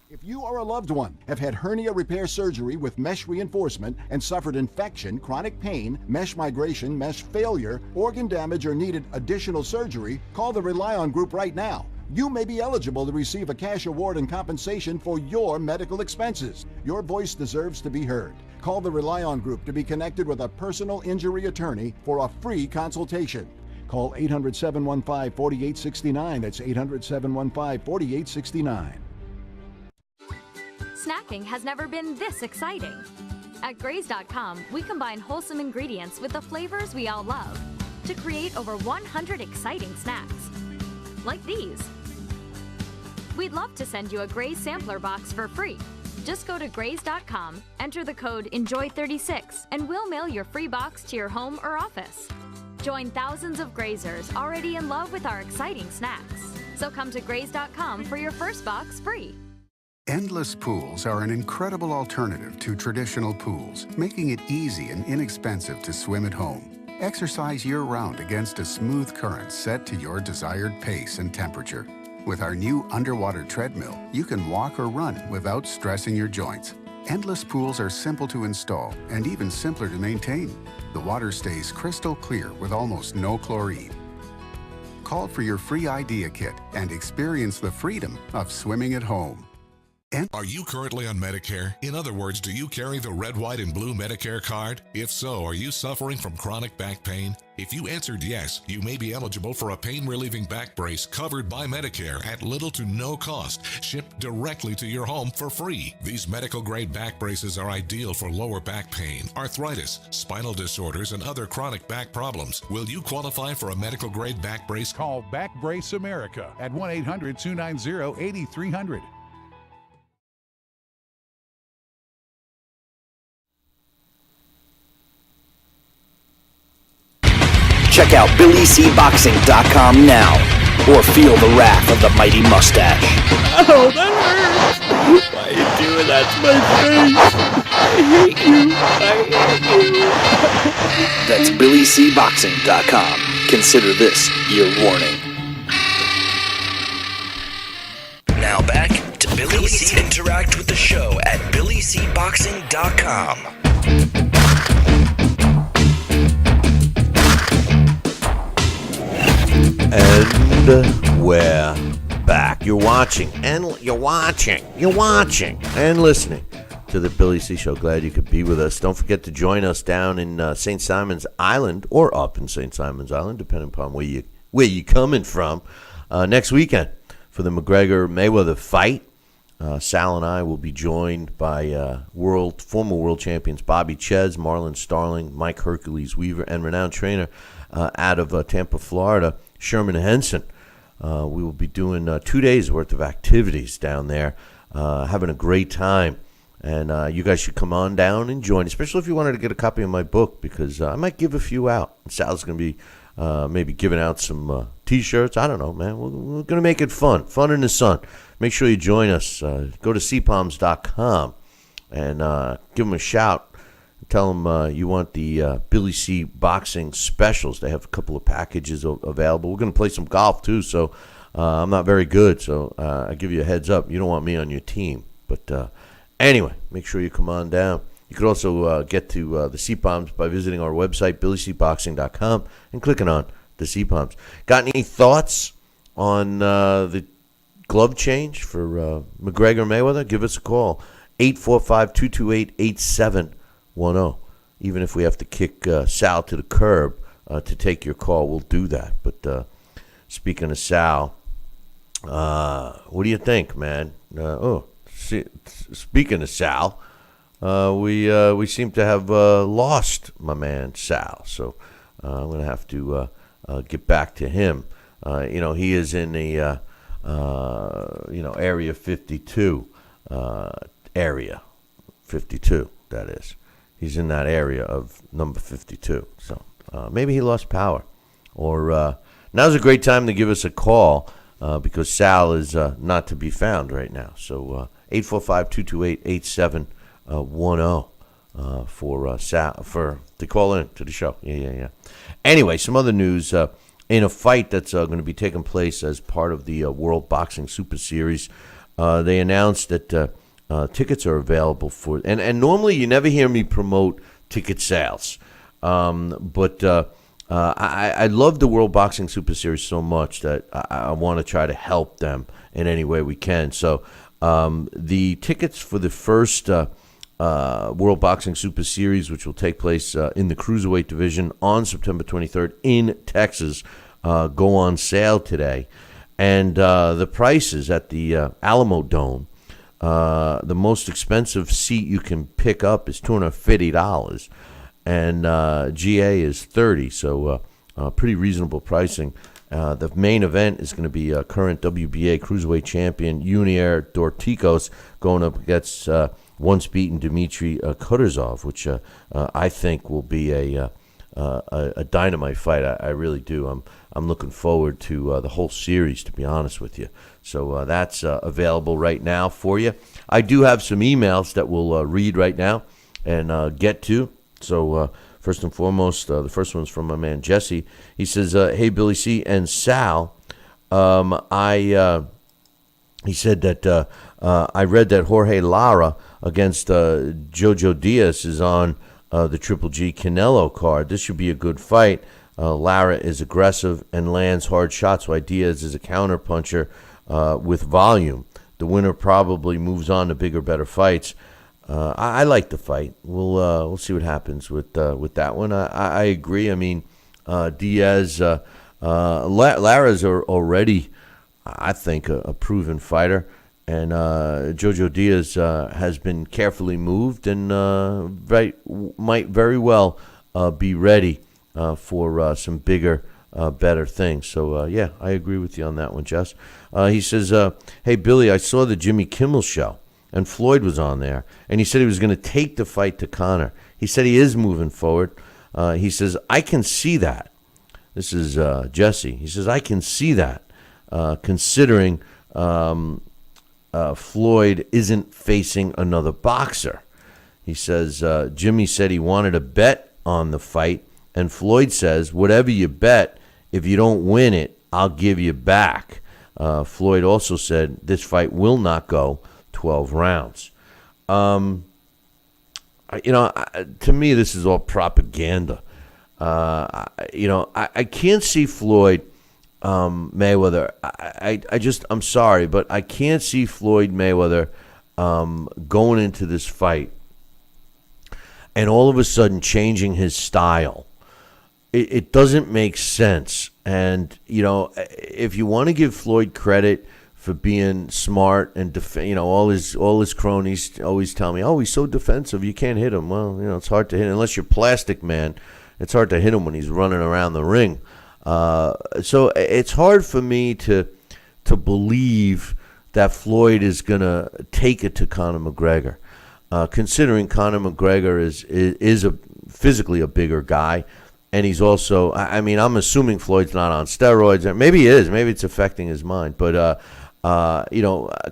[SPEAKER 9] If you or a loved one have had hernia repair surgery with mesh reinforcement and suffered infection, chronic pain, mesh migration, mesh failure, organ damage, or needed additional surgery, call the Rely On Group right now. You may be eligible to receive a cash award and compensation for your medical expenses. Your voice deserves to be heard. Call the Rely On Group to be connected with a personal injury attorney for a free consultation. Call 800-715-4869. That's 800-715-4869.
[SPEAKER 8] Snacking has never been this exciting. At Graze.com, we combine wholesome ingredients with the flavors we all love to create over 100 exciting snacks. Like these. We'd love to send you a Graze sampler box for free. Just go to Graze.com, enter the code ENJOY36, and we'll mail your free box to your home or office. Join thousands of Grazers already in love with our exciting snacks. So come to Graze.com for your first box free.
[SPEAKER 5] Endless pools are an incredible alternative to traditional pools, making it easy and inexpensive to swim at home. Exercise year-round against a smooth current set to your desired pace and temperature. With our new underwater treadmill, you can walk or run without stressing your joints. Endless pools are simple to install and even simpler to maintain. The water stays crystal clear with almost no chlorine. Call for your free idea kit and experience the freedom of swimming at home.
[SPEAKER 6] Are you currently on Medicare? In other words, do you carry the red, white, and blue Medicare card? If so, are you suffering from chronic back pain? If you answered yes, you may be eligible for a pain-relieving back brace covered by Medicare at little to no cost, shipped directly to your home for free. These medical-grade back braces are ideal for lower back pain, arthritis, spinal disorders, and other chronic back problems. Will you qualify for a medical-grade back brace?
[SPEAKER 7] Call Back Brace America at 1-800-290-8300.
[SPEAKER 1] Check out BillyCBoxing.com now, or feel the wrath of the mighty mustache.
[SPEAKER 10] Oh, that hurts! Why are you doing that to my face? I hate you!
[SPEAKER 1] That's BillyCBoxing.com. Consider this your warning. Now back to Billy C. Interact with the show at BillyCBoxing.com.
[SPEAKER 3] And we're back. You're watching and listening to the Billy C. Show. Glad you could be with us. Don't forget to join us down in St. Simon's Island or up in St. Simon's Island, depending upon where you coming from, next weekend for the McGregor-Mayweather fight. Sal and I will be joined by former world champions Bobby Ches, Marlon Starling, Mike Hercules Weaver, and renowned trainer out of Tampa, Florida, Sherman Henson. We will be doing 2 days worth of activities down there, having a great time. And you guys should come on down and join, especially if you wanted to get a copy of my book, because I might give a few out. Sal's going to be maybe giving out some T-shirts. I don't know, man. We're going to make it fun in the sun. Make sure you join us. Go to cpalms.com and give them a shout. Tell them you want the Billy C. boxing specials. They have a couple of packages available. We're going to play some golf, too, so I'm not very good. So I give you a heads up. You don't want me on your team. But anyway, make sure you come on down. You could also get to the CPOMs by visiting our website, BillyCBoxing.com, and clicking on the CPOMs. Got any thoughts on the glove change for McGregor-Mayweather? Give us a call, 845-228-8710. Even if we have to kick Sal to the curb to take your call, we'll do that. But speaking of Sal, what do you think, man? Speaking of Sal, we seem to have lost my man Sal, so I'm going to have to get back to him. He is in the Area 52 area, 52. That is, he's in that area of number 52. So maybe he lost power, or now's a great time to give us a call because Sal is not to be found right now. So 845-228-8710 for Sal to call in to the show. Yeah. Anyway, some other news. In a fight that's going to be taking place as part of the World Boxing Super Series, they announced that tickets are available for, and normally you never hear me promote ticket sales, but I love the World Boxing Super Series so much that I want to try to help them in any way we can. So the tickets for the first World Boxing Super Series, which will take place in the Cruiserweight division on September 23rd in Texas, go on sale today. And the prices at the Alamo Dome, the most expensive seat you can pick up is $250, and GA is $30, so pretty reasonable pricing. The main event is going to be current WBA Cruiserweight champion Junior Dorticos going up against once beaten Dmitry Kutuzov, which I think will be a dynamite fight. I really do. I'm looking forward to the whole series, to be honest with you. So that's available right now for you. I do have some emails that we'll read right now and get to. So first and foremost, the first one's from my man Jesse. He says, "Hey Billy C and Sal, he said that I read that Jorge Lara against Jojo Diaz is on the Triple G Canelo card. This should be a good fight. Lara is aggressive and lands hard shots, while Diaz is a counterpuncher with volume. The winner probably moves on to bigger, better fights." I like the fight. We'll see what happens with that one. I agree. I mean, Diaz, Lara's already, I think, a proven fighter, and Jojo Diaz has been carefully moved and might very well be ready for some bigger, better things. So yeah, I agree with you on that one, Jess. He says, "Hey Billy, I saw the Jimmy Kimmel show, and Floyd was on there, and he said he was going to take the fight to Conor. He said he is moving forward. He says, I can see that." This is Jesse. He says, "I can see that, considering Floyd isn't facing another boxer." He says, "Jimmy said he wanted to bet on the fight, and Floyd says, whatever you bet, if you don't win it, I'll give you back." Floyd also said this fight will not go 12 rounds. To me, this is all propaganda. I can't see Floyd Mayweather. I'm sorry, but I can't see Floyd Mayweather going into this fight and all of a sudden changing his style, it doesn't make sense. And, if you want to give Floyd credit for being smart and, all his cronies always tell me, oh, he's so defensive, you can't hit him. Well, it's hard to hit. Unless you're Plastic Man, it's hard to hit him when he's running around the ring. So it's hard for me to believe that Floyd is going to take it to Conor McGregor, considering Conor McGregor is physically a bigger guy. And he's also, I'm assuming Floyd's not on steroids. Maybe he is. Maybe it's affecting his mind. But,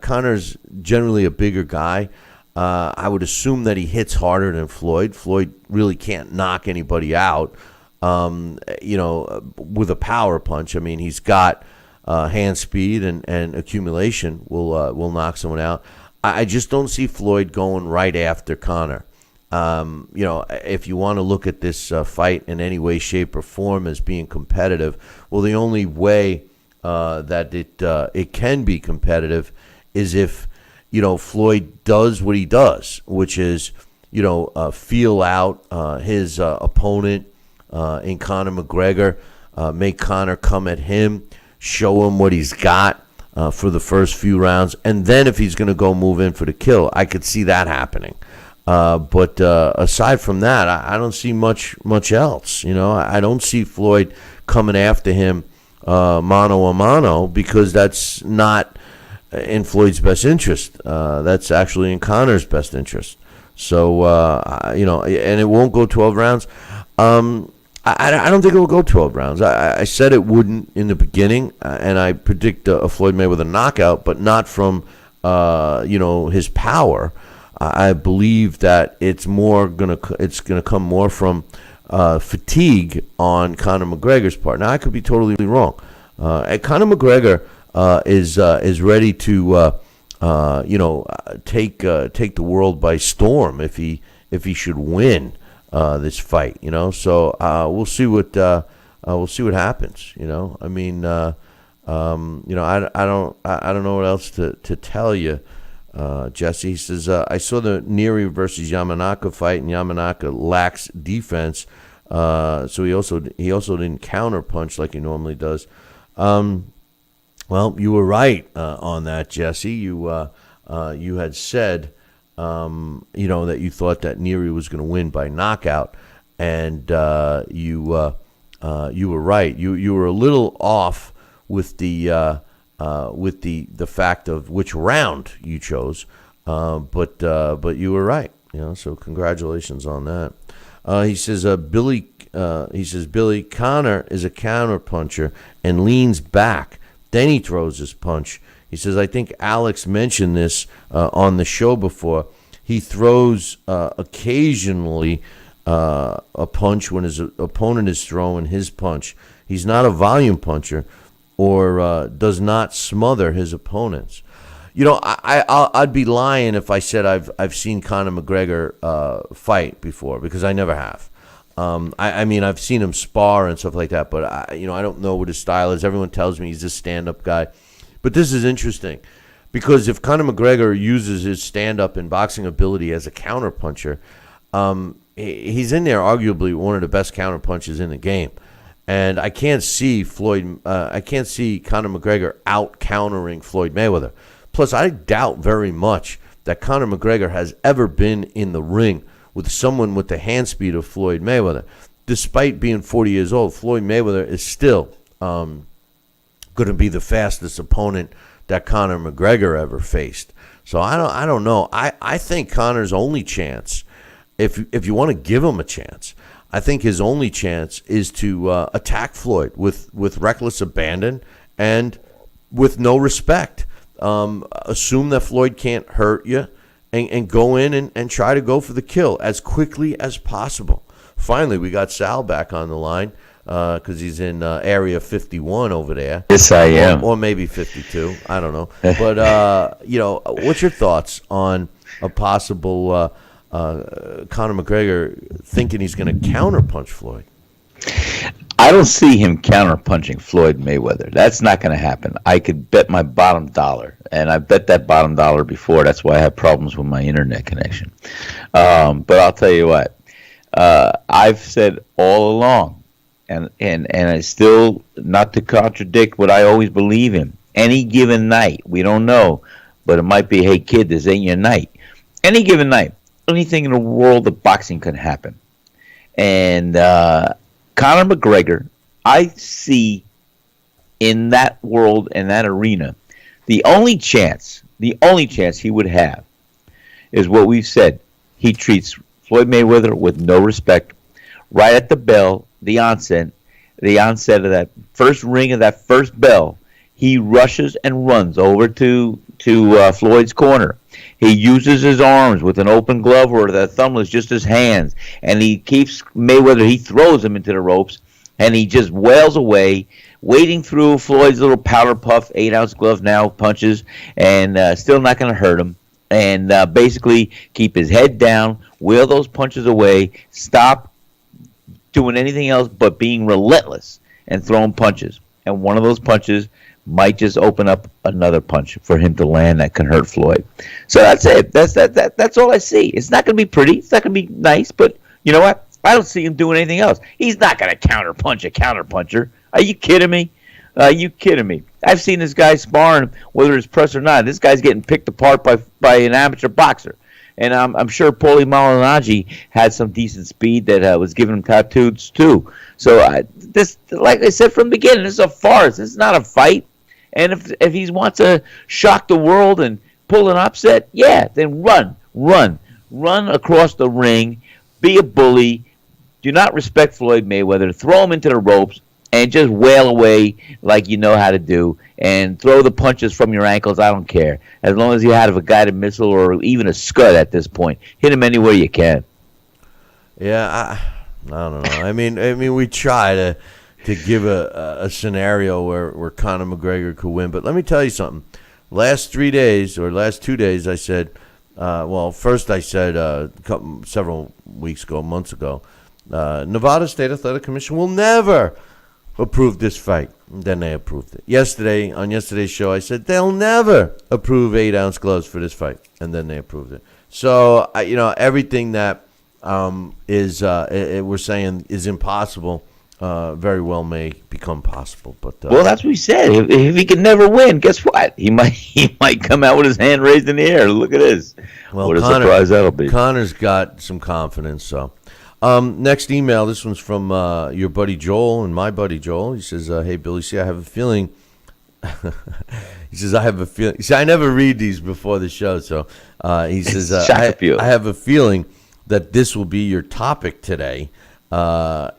[SPEAKER 3] Conor's generally a bigger guy. I would assume that he hits harder than Floyd. Floyd really can't knock anybody out, with a power punch. He's got hand speed and accumulation will knock someone out. I just don't see Floyd going right after Conor. If you want to look at this fight in any way, shape, or form as being competitive, well, the only way that it can be competitive is if Floyd does what he does, which is feel out his opponent in Conor McGregor, make Conor come at him, show him what he's got for the first few rounds, and then if he's going to go move in for the kill, I could see that happening. But aside from that, I don't see much else. I don't see Floyd coming after him mano a mano, because that's not in Floyd's best interest. That's actually in Conor's best interest. So, and it won't go 12 rounds. I don't think it will go 12 rounds. I said it wouldn't in the beginning, and I predict a Floyd Mayweather knockout, but not from his power. I believe that it's gonna come more from fatigue on Conor McGregor's part. Now, I could be totally wrong. And Conor McGregor is ready to take the world by storm if he should win this fight. So we'll see what happens. I don't know what else to tell you. Jesse, he says, I saw the Neary versus Yamanaka fight, and Yamanaka lacks defense, so he also didn't counterpunch like he normally does. Well, you were right on that, Jesse. You had said, that you thought that Neary was going to win by knockout, and you were right. You were a little off with the fact of which round you chose, but you were right. So congratulations on that. He says Billy Conor is a counter puncher and leans back, then he throws his punch. He says, I think Alex mentioned this on the show before. He throws occasionally a punch when his opponent is throwing his punch. He's not a volume puncher, or does not smother his opponents. I'd be lying if I said I've seen Conor McGregor fight before, because I never have. I've seen him spar and stuff like that, but I don't know what his style is. Everyone tells me he's a stand-up guy. But this is interesting, because if Conor McGregor uses his stand-up and boxing ability as a counterpuncher, he's in there arguably one of the best counterpunchers in the game. And I can't see Conor McGregor out-countering Floyd Mayweather. Plus, I doubt very much that Conor McGregor has ever been in the ring with someone with the hand speed of Floyd Mayweather. Despite being 40 years old, Floyd Mayweather is still going to be the fastest opponent that Conor McGregor ever faced. So I don't know. I think Conor's only chance, if you want to give him a chance, I think his only chance is to attack Floyd with reckless abandon and with no respect. Assume that Floyd can't hurt you and go in and try to go for the kill as quickly as possible. Finally, we got Sal back on the line because he's in Area 51 over there.
[SPEAKER 4] Yes, I am.
[SPEAKER 3] Or maybe 52. I don't know. But, what's your thoughts on a possible Conor McGregor thinking he's going to counterpunch Floyd?
[SPEAKER 4] I don't see him counter-punching Floyd Mayweather. That's not going to happen. I could bet my bottom dollar, and I bet that bottom dollar before. That's why I have problems with my internet connection. But I'll tell you what. I've said all along, and I still, not to contradict what I always believe in, any given night, we don't know, but it might be, hey, kid, this ain't your night. Any given night, anything in the world of boxing can happen. And Conor McGregor, I see in that world, in that arena, the only chance he would have is what we've said. He treats Floyd Mayweather with no respect. Right at the bell, the onset of that first ring of that first bell, he rushes and runs over to Floyd's corner. He uses his arms with an open glove or the thumbless, just his hands, and he keeps Mayweather. He throws him into the ropes, and he just wails away, wading through Floyd's little powder puff 8-ounce glove now punches, and still not going to hurt him. And basically keep his head down, wheel those punches away, stop doing anything else but being relentless and throwing punches. And one of those punches might just open up another punch for him to land that can hurt Floyd. So that's it. That's all I see. It's not going to be pretty. It's not going to be nice. But you know what? I don't see him doing anything else. He's not going to counterpunch a counterpuncher. Are you kidding me? I've seen this guy sparring, whether it's press or not. This guy's getting picked apart by an amateur boxer. And I'm sure Paulie Malignaggi had some decent speed that was giving him tattoos too. So this, like I said from the beginning, this is a farce. This is not a fight. And if he wants to shock the world and pull an upset, yeah, then run across the ring, be a bully, do not respect Floyd Mayweather, throw him into the ropes, and just wail away like you know how to do, and throw the punches from your ankles. I don't care. As long as you have a guided missile or even a scud at this point. Hit him anywhere you can.
[SPEAKER 3] Yeah, I don't know. I mean, we try to give a scenario where Conor McGregor could win. But let me tell you something. Last 2 days, I said, first I said several weeks ago, months ago, Nevada State Athletic Commission will never approve this fight. And then they approved it. On yesterday's show, I said they'll never approve 8-ounce gloves for this fight. And then they approved it. So, everything that we're saying is impossible very well may become possible. But
[SPEAKER 4] well, that's what we said. If he can never win, guess what? He might come out with his hand raised in the air. Look at this.
[SPEAKER 3] Well,
[SPEAKER 4] what a surprise that'll be.
[SPEAKER 3] Conor's got some confidence. So, next email. This one's from your buddy Joel and my buddy Joel. He says, "Hey Billy C, I have a feeling." He says, "I have a feeling." See, I never read these before the show, so he says, "I have a feeling that this will be your topic today."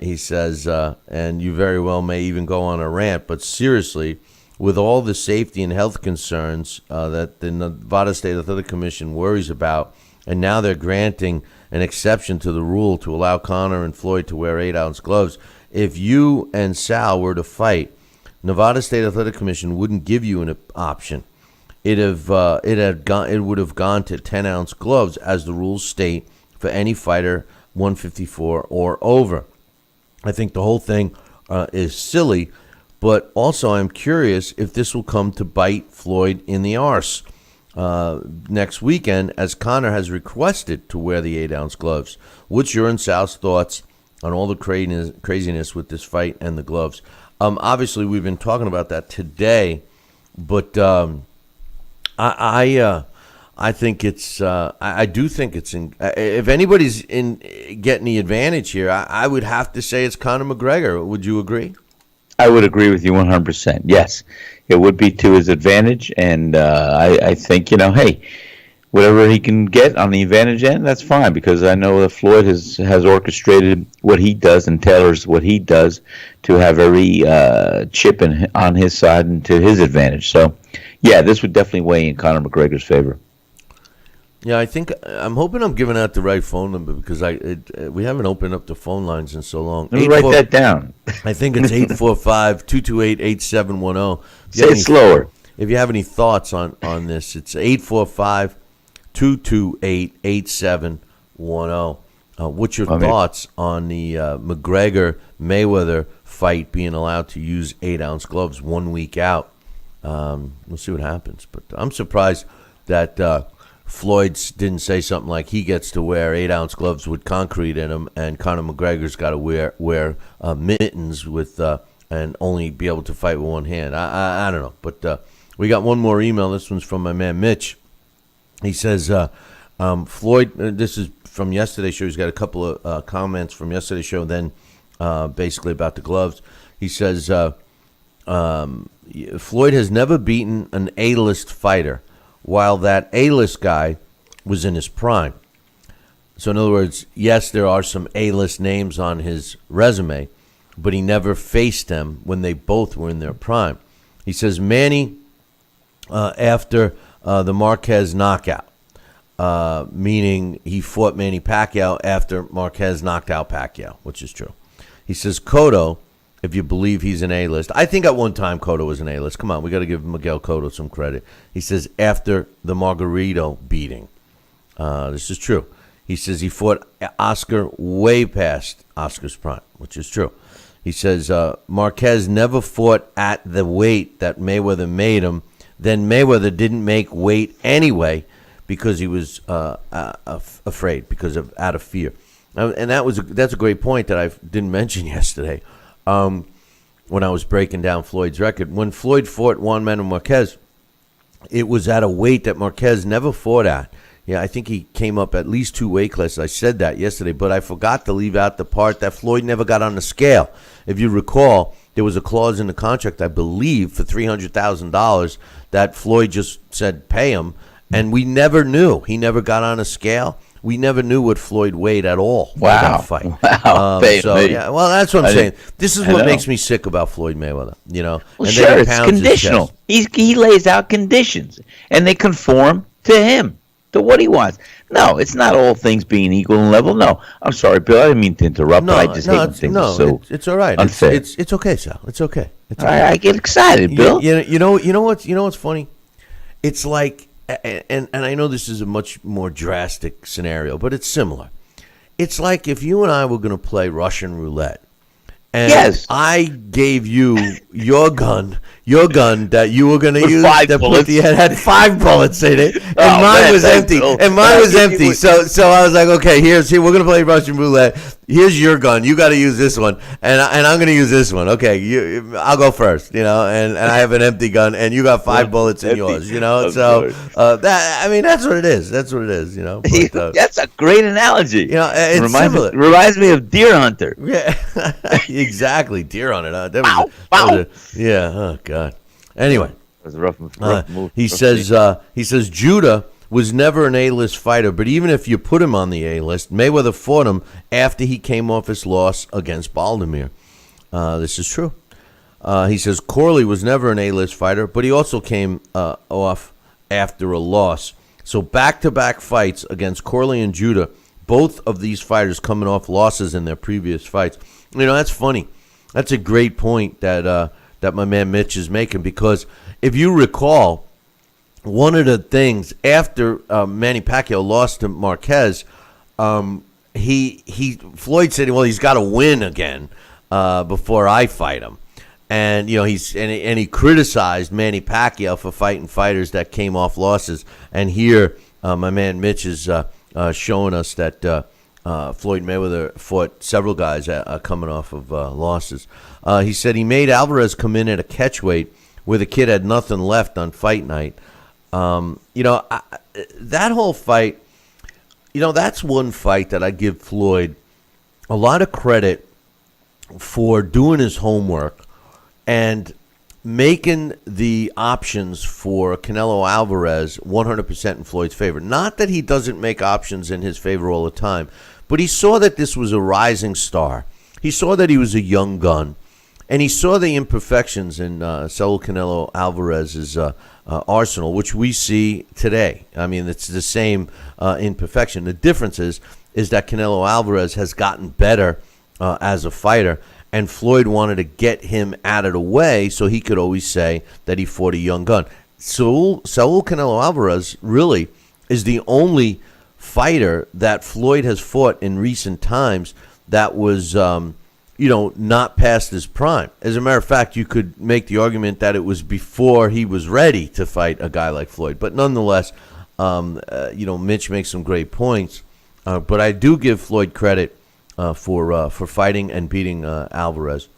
[SPEAKER 3] He says, and you very well may even go on a rant, but seriously, with all the safety and health concerns that the Nevada State Athletic Commission worries about, and now they're granting an exception to the rule to allow Conor and Floyd to wear 8-ounce gloves. If you and Sal were to fight, Nevada State Athletic Commission wouldn't give you an option. It would have gone to 10-ounce gloves, as the rules state, for any fighter 154 or over. I think the whole thing is silly, but also I'm curious if this will come to bite Floyd in the arse next weekend, as Conor has requested to wear the 8-ounce gloves. What's your and Sal's thoughts on all the craziness with this fight and the gloves? Obviously, we've been talking about that today, but I think it's. I do think it's. If anybody's in getting the advantage here, I would have to say it's Conor McGregor. Would you agree?
[SPEAKER 4] I would agree with you 100%. Yes, it would be to his advantage, and I think hey, whatever he can get on the advantage end, that's fine, because I know that Floyd has orchestrated what he does and tailors what he does to have every chip on his side and to his advantage. So, yeah, this would definitely weigh in Conor McGregor's favor.
[SPEAKER 3] Yeah, I'm hoping I'm giving out the right phone number, because we haven't opened up the phone lines in so long.
[SPEAKER 4] Let me write that down.
[SPEAKER 3] I think it's 845-228-8710.
[SPEAKER 4] Say it slower.
[SPEAKER 3] If you have any thoughts on this, it's 845-228-8710. What's your thoughts on the McGregor-Mayweather fight being allowed to use 8-ounce gloves 1 week out. We'll see what happens. But I'm surprised that Floyd didn't say something like he gets to wear 8-ounce gloves with concrete in them, and Conor McGregor's got to wear mittens with and only be able to fight with one hand. I don't know. But we got one more email. This one's from my man Mitch. He says, Floyd, this is from yesterday's show. He's got a couple of comments from yesterday's show, then basically about the gloves. He says, Floyd has never beaten an A-list fighter, while that A-list guy was in his prime. So in other words, yes, there are some A-list names on his resume, but he never faced them when they both were in their prime. He says Manny, after the Marquez knockout, meaning he fought Manny Pacquiao after Marquez knocked out Pacquiao, which is true. He says Cotto, if you believe he's an A-list. I think at one time Cotto was an A-list. Come on, we got to give Miguel Cotto some credit. He says after the Margarito beating. This is true. He says he fought Oscar way past Oscar's prime, which is true. He says Marquez never fought at the weight that Mayweather made him. Then Mayweather didn't make weight anyway because he was afraid, out of fear. And that's a great point that I didn't mention yesterday. When I was breaking down Floyd's record, when Floyd fought Juan Manuel Marquez, it was at a weight that Marquez never fought at. Yeah, I think he came up at least 2 weight classes. I said that yesterday, but I forgot to leave out the part that Floyd never got on the scale. If you recall, there was a clause in the contract, I believe, for $300,000 that Floyd just said pay him, and we never knew. He never got on a scale. We never knew what Floyd weighed at all for that fight.
[SPEAKER 4] Wow.
[SPEAKER 3] Yeah, well, that's what I'm saying. This is what makes me sick about Floyd Mayweather, you know.
[SPEAKER 4] Well,
[SPEAKER 3] and
[SPEAKER 4] sure, it's conditional. He lays out conditions, and they conform to him, to what he wants. No, it's not all things being equal in level. No, I'm sorry, Bill. I didn't mean to interrupt, but I just hate when things are so
[SPEAKER 3] it's all right.
[SPEAKER 4] Unfair.
[SPEAKER 3] It's okay, Sal. It's okay. It's okay.
[SPEAKER 4] I get excited, Bill.
[SPEAKER 3] You know what's funny? It's like, and I know this is a much more drastic scenario, but it's similar. It's like if you and I were going to play Russian roulette, and I gave you your gun that you were going to use that had 5 bullets in it, and mine was empty. And mine was empty. So I was like, okay, here we're going to play Russian roulette. Here's your gun. You got to use this one, and I'm going to use this one. Okay, I'll go first. You know, and I have an empty gun, and you got 5 bullets in yours. You know, so that's what it is. That's what it is. You know, but,
[SPEAKER 4] that's a great analogy.
[SPEAKER 3] You know, it's similar.
[SPEAKER 4] Reminds me of Deer Hunter.
[SPEAKER 3] Yeah, exactly, Deer Hunter. Yeah. Oh God. Anyway,
[SPEAKER 4] it was a rough move.
[SPEAKER 3] He says Judah was never an A-list fighter, but even if you put him on the A-list, Mayweather fought him after he came off his loss against Baldomir. This is true. He says Corley was never an A-list fighter, but he also came off after a loss. So back-to-back fights against Corley and Judah, both of these fighters coming off losses in their previous fights. You know, that's funny. That's a great point that my man Mitch is making, because if you recall, one of the things after Manny Pacquiao lost to Marquez, Floyd said, well, he's got to win again before I fight him. And you know he criticized Manny Pacquiao for fighting fighters that came off losses. And here my man Mitch is showing us that Floyd Mayweather fought several guys coming off of losses. He said he made Alvarez come in at a catchweight where the kid had nothing left on fight night. That whole fight, that's one fight that I give Floyd a lot of credit for doing his homework and making the options for Canelo Alvarez 100% in Floyd's favor. Not that he doesn't make options in his favor all the time, but he saw that this was a rising star. He saw that he was a young gun, and he saw the imperfections in Saul Canelo Alvarez's arsenal, which we see today. I mean, it's the same imperfection. The difference is that Canelo Alvarez has gotten better as a fighter, and Floyd wanted to get him out of the way so he could always say that he fought a young gun. Saul Canelo Alvarez really is the only fighter that Floyd has fought in recent times that was not past his prime. As a matter of fact, you could make the argument that it was before he was ready to fight a guy like Floyd. But nonetheless, Mitch makes some great points. But I do give Floyd credit for fighting and beating Alvarez.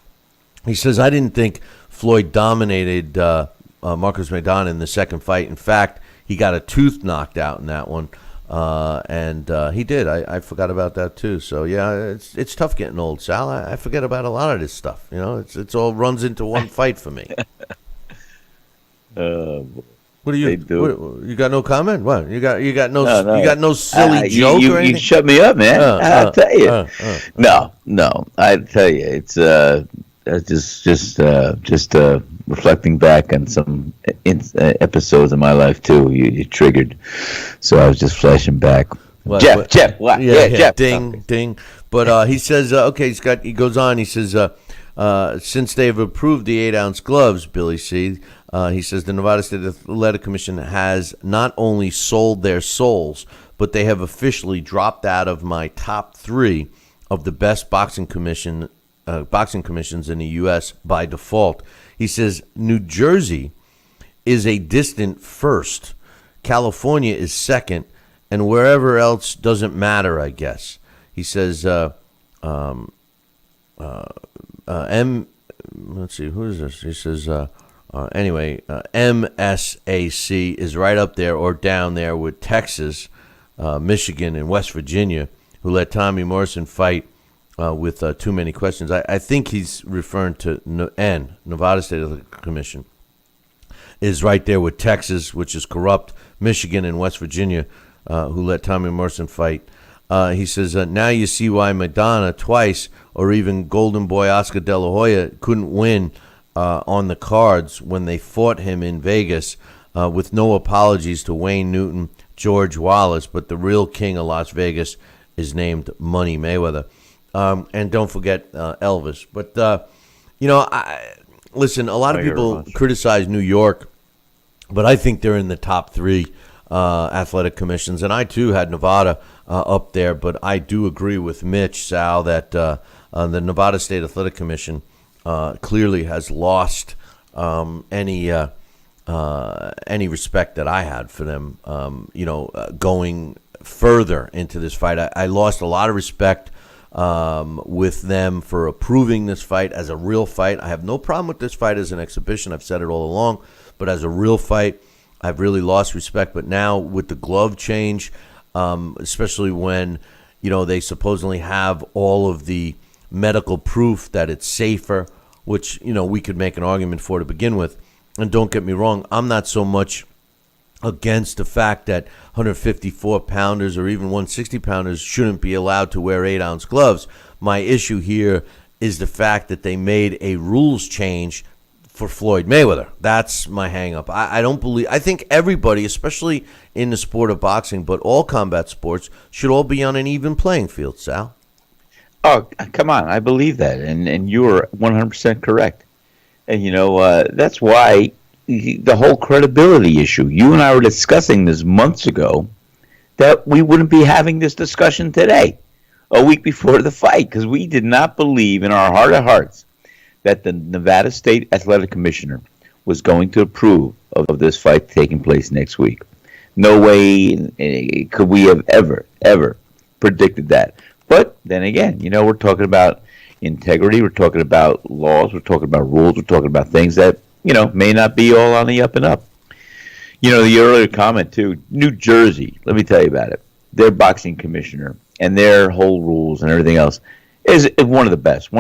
[SPEAKER 3] He says, I didn't think Floyd dominated Marcos Maidana in the second fight. In fact, he got a tooth knocked out in that one. And he did. I forgot about that too. So yeah, it's tough getting old, Sal. I forget about a lot of this stuff. It's all runs into one fight for me. What do you do? You got no comment? What you got? You got no silly joke or anything?
[SPEAKER 4] You shut me up, man. I'll tell you. No. I tell you, it's just reflecting back on some episodes of my life too. You triggered, so I was just flashing back. Jeff, what?
[SPEAKER 3] Yeah,
[SPEAKER 4] Jeff.
[SPEAKER 3] Ding. But he says, okay, he goes on. He says, since they have approved the 8-ounce gloves, Billy C. He says the Nevada State Athletic Commission has not only sold their souls, but they have officially dropped out of my top 3 of the best boxing commissions in the U.S. by default. He says New Jersey is a distant first, California is second, and wherever else doesn't matter, I guess. He says, let's see, who is this? He says, NSAC is right up there or down there with Texas, Michigan, and West Virginia, who let Tommy Morrison fight with too many questions. I think he's referring to Nevada State Athletic Commission is right there with Texas, which is corrupt, Michigan and West Virginia, who let Tommy Morrison fight. He says, now you see why Madonna twice or even Golden Boy Oscar De La Hoya couldn't win on the cards when they fought him in Vegas with no apologies to Wayne Newton, George Wallace, but the real king of Las Vegas is named Money Mayweather. And don't forget Elvis. But, listen, a lot of people criticize New York, but I think they're in the top 3 athletic commissions. And I, too, had Nevada up there. But I do agree with Mitch, Sal, that the Nevada State Athletic Commission clearly has lost any respect that I had for them, going further into this fight. I lost a lot of respect with them for approving this fight as a real fight. I have no problem with this fight as an exhibition. I've said it all along. But as a real fight, I've really lost respect. But now with the glove change, especially when, they supposedly have all of the medical proof that it's safer, which, we could make an argument for to begin with. And don't get me wrong, I'm not so much against the fact that 154-pounders or even 160-pounders shouldn't be allowed to wear 8-ounce gloves. My issue here is the fact that they made a rules change for Floyd Mayweather. That's my hang-up. I think everybody, especially in the sport of boxing, but all combat sports, should all be on an even playing field, Sal.
[SPEAKER 4] Oh, come on. I believe that. And you are 100% correct. And, that's why the whole credibility issue, you and I were discussing this months ago, that we wouldn't be having this discussion today, a week before the fight, because we did not believe in our heart of hearts that the Nevada State Athletic Commissioner was going to approve of this fight taking place next week. No way could we have ever predicted that. But then again, we're talking about integrity, we're talking about laws, we're talking about rules, we're talking about things that, may not be all on the up and up. The earlier comment, too, New Jersey, let me tell you about it. Their boxing commissioner and their whole rules and everything else is one of the best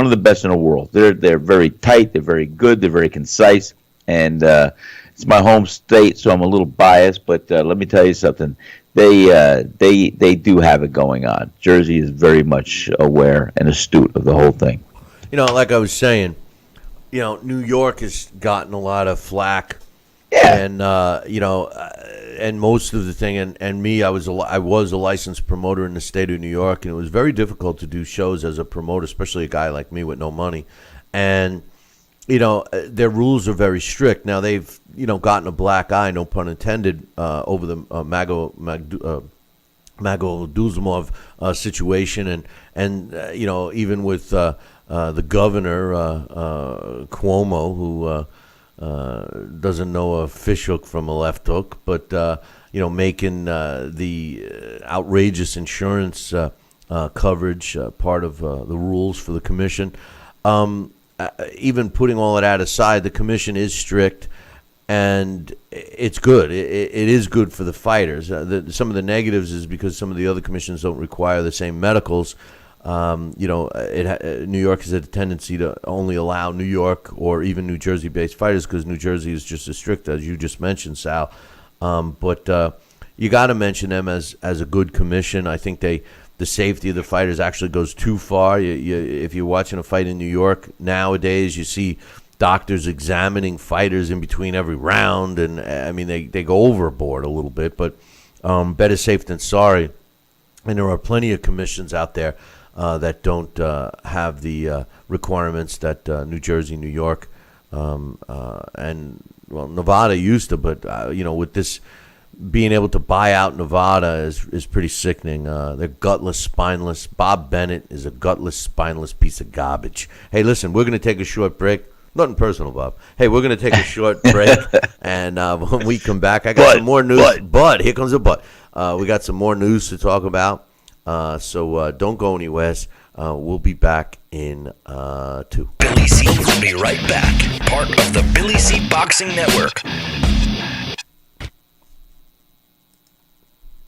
[SPEAKER 4] in the world. They're very tight, they're very good, they're very concise, and it's my home state, so I'm a little biased, but let me tell you something. They do have it going on. Jersey is very much aware and astute of the whole thing.
[SPEAKER 3] Like I was saying, New York has gotten a lot of flack.
[SPEAKER 4] Yeah.
[SPEAKER 3] And and most of the thing, and me, I was a licensed promoter in the state of New York, and it was very difficult to do shows as a promoter, especially a guy like me with no money. And their rules are very strict. Now they've gotten a black eye, no pun intended, over the Magomedov situation, and even with the governor, Cuomo, who doesn't know a fish hook from a left hook, but making the outrageous insurance coverage part of the rules for the commission. Even putting all of that aside, the commission is strict, and it's good. It is good for the fighters. Some of the negatives is because some of the other commissions don't require the same medicals. New York has a tendency to only allow New York or even New Jersey-based fighters because New Jersey is just as strict as you just mentioned, Sal. But you got to mention them as a good commission. I think the safety of the fighters actually goes too far. If you're watching a fight in New York nowadays, you see doctors examining fighters in between every round, and I mean they go overboard a little bit. But better safe than sorry. And there are plenty of commissions out there that don't have the requirements that New Jersey, New York, and Nevada used to. But with this being able to buy out Nevada is pretty sickening. They're gutless, spineless. Bob Bennett is a gutless, spineless piece of garbage. Hey, listen, we're going to take a short break. Nothing personal, Bob. Hey, we're going to take a short break, and when we come back, I got some more news. But here comes a but. We got some more news to talk about, so don't go anywhere. We'll be back in 2.
[SPEAKER 1] Billy C will be right back. Part of the Billy C Boxing Network.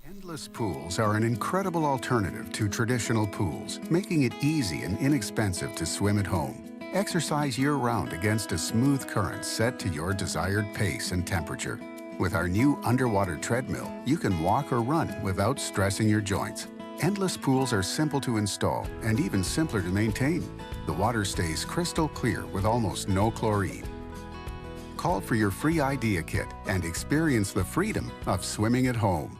[SPEAKER 5] Endless pools are an incredible alternative to traditional pools, making it easy and inexpensive to swim at home. Exercise year-round against a smooth current set to your desired pace and temperature. With our new underwater treadmill, you can walk or run without stressing your joints. Endless pools are simple to install and even simpler to maintain. The water stays crystal clear with almost no chlorine. Call for your free idea kit and experience the freedom of swimming at home.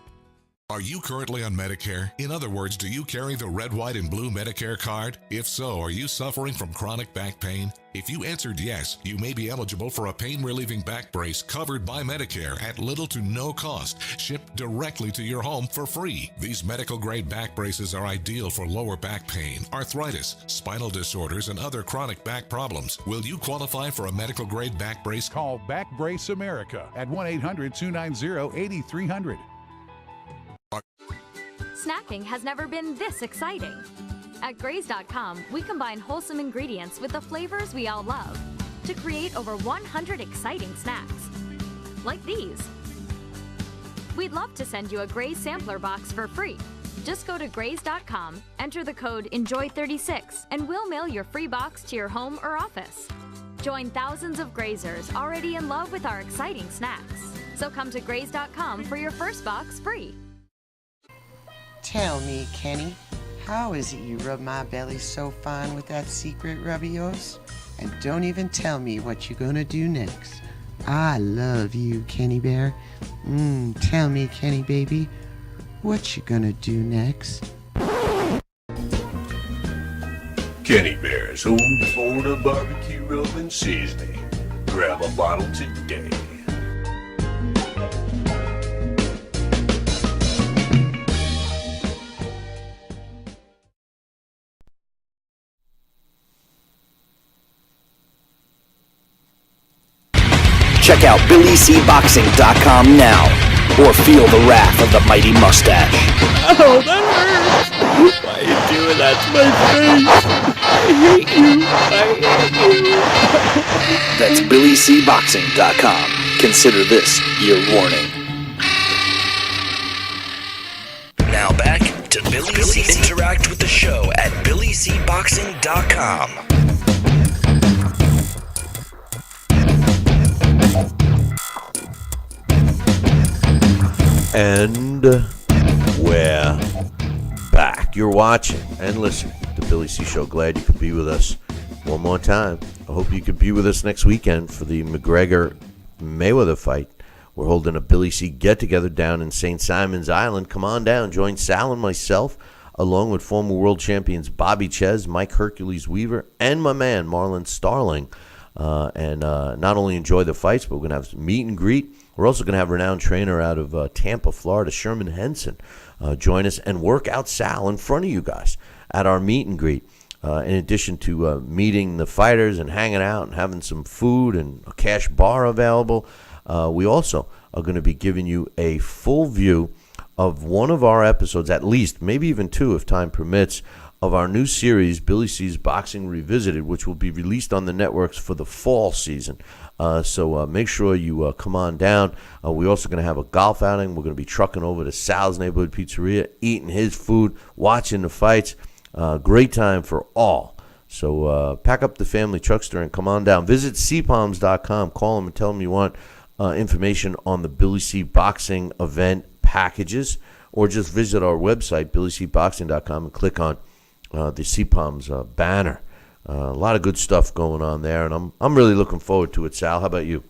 [SPEAKER 6] Are you currently on Medicare? In other words, do you carry the red, white, and blue Medicare card? If so, are you suffering from chronic back pain? If you answered yes, you may be eligible for a pain-relieving back brace covered by Medicare at little to no cost, shipped directly to your home for free. These medical-grade back braces are ideal for lower back pain, arthritis, spinal disorders, and other chronic back problems. Will you qualify for a medical-grade back brace?
[SPEAKER 7] Call Back Brace America at 1-800-290-8300.
[SPEAKER 8] Snacking has never been this exciting. At Graze.com, we combine wholesome ingredients with the flavors we all love to create over 100 exciting snacks. Like these. We'd love to send you a Graze sampler box for free. Just go to Graze.com, enter the code ENJOY36, and we'll mail your free box to your home or office. Join thousands of Grazers already in love with our exciting snacks. So come to Graze.com for your first box free.
[SPEAKER 11] Tell me, Kenny, how is it you rub my belly so fine with that secret rub of yours? And don't even tell me what you're gonna do next. I love you, Kenny Bear. Tell me, Kenny baby, what you gonna do next?
[SPEAKER 12] Kenny Bear's home for the barbecue rub and seasoning. Grab a bottle today.
[SPEAKER 1] Check out BillyCBoxing.com now, or feel the wrath of the mighty mustache.
[SPEAKER 10] Oh, that hurts! Why are you doing that to my face? I hate you!
[SPEAKER 1] That's BillyCBoxing.com. Consider this your warning. Now back to Billy C. Interact with the show at BillyCBoxing.com.
[SPEAKER 3] And we're back. You're watching and listening to Billy C. Show. Glad you could be with us one more time. I hope you could be with us next weekend for the McGregor-Mayweather fight. We're holding a Billy C. get-together down in St. Simon's Island. Come on down. Join Sal and myself, along with former world champions Bobby Ches, Mike Hercules Weaver, and my man Marlon Starling. And not only enjoy the fights, but we're going to have some meet and greet. We're also going to have a renowned trainer out of Tampa, Florida, Sherman Henson, join us and work out Sal in front of you guys at our meet and greet. in addition to meeting the fighters and hanging out and having some food and a cash bar available, we also are going to be giving you a full view of one of our episodes, at least, maybe even two if time permits, of our new series, Billy C's Boxing Revisited, which will be released on the networks for the fall season. So make sure you come on down. We're also going to have a golf outing. We're going to be trucking over to Sal's Neighborhood Pizzeria, eating his food, watching the fights. Great time for all. So pack up the family truckster and come on down. Visit cpalms.com. Call them and tell them you want information on the Billy C Boxing event packages, or just visit our website, billycboxing.com, and click on the CPOM's banner. A lot of good stuff going on there, and I'm really looking forward to it. Sal, how about you?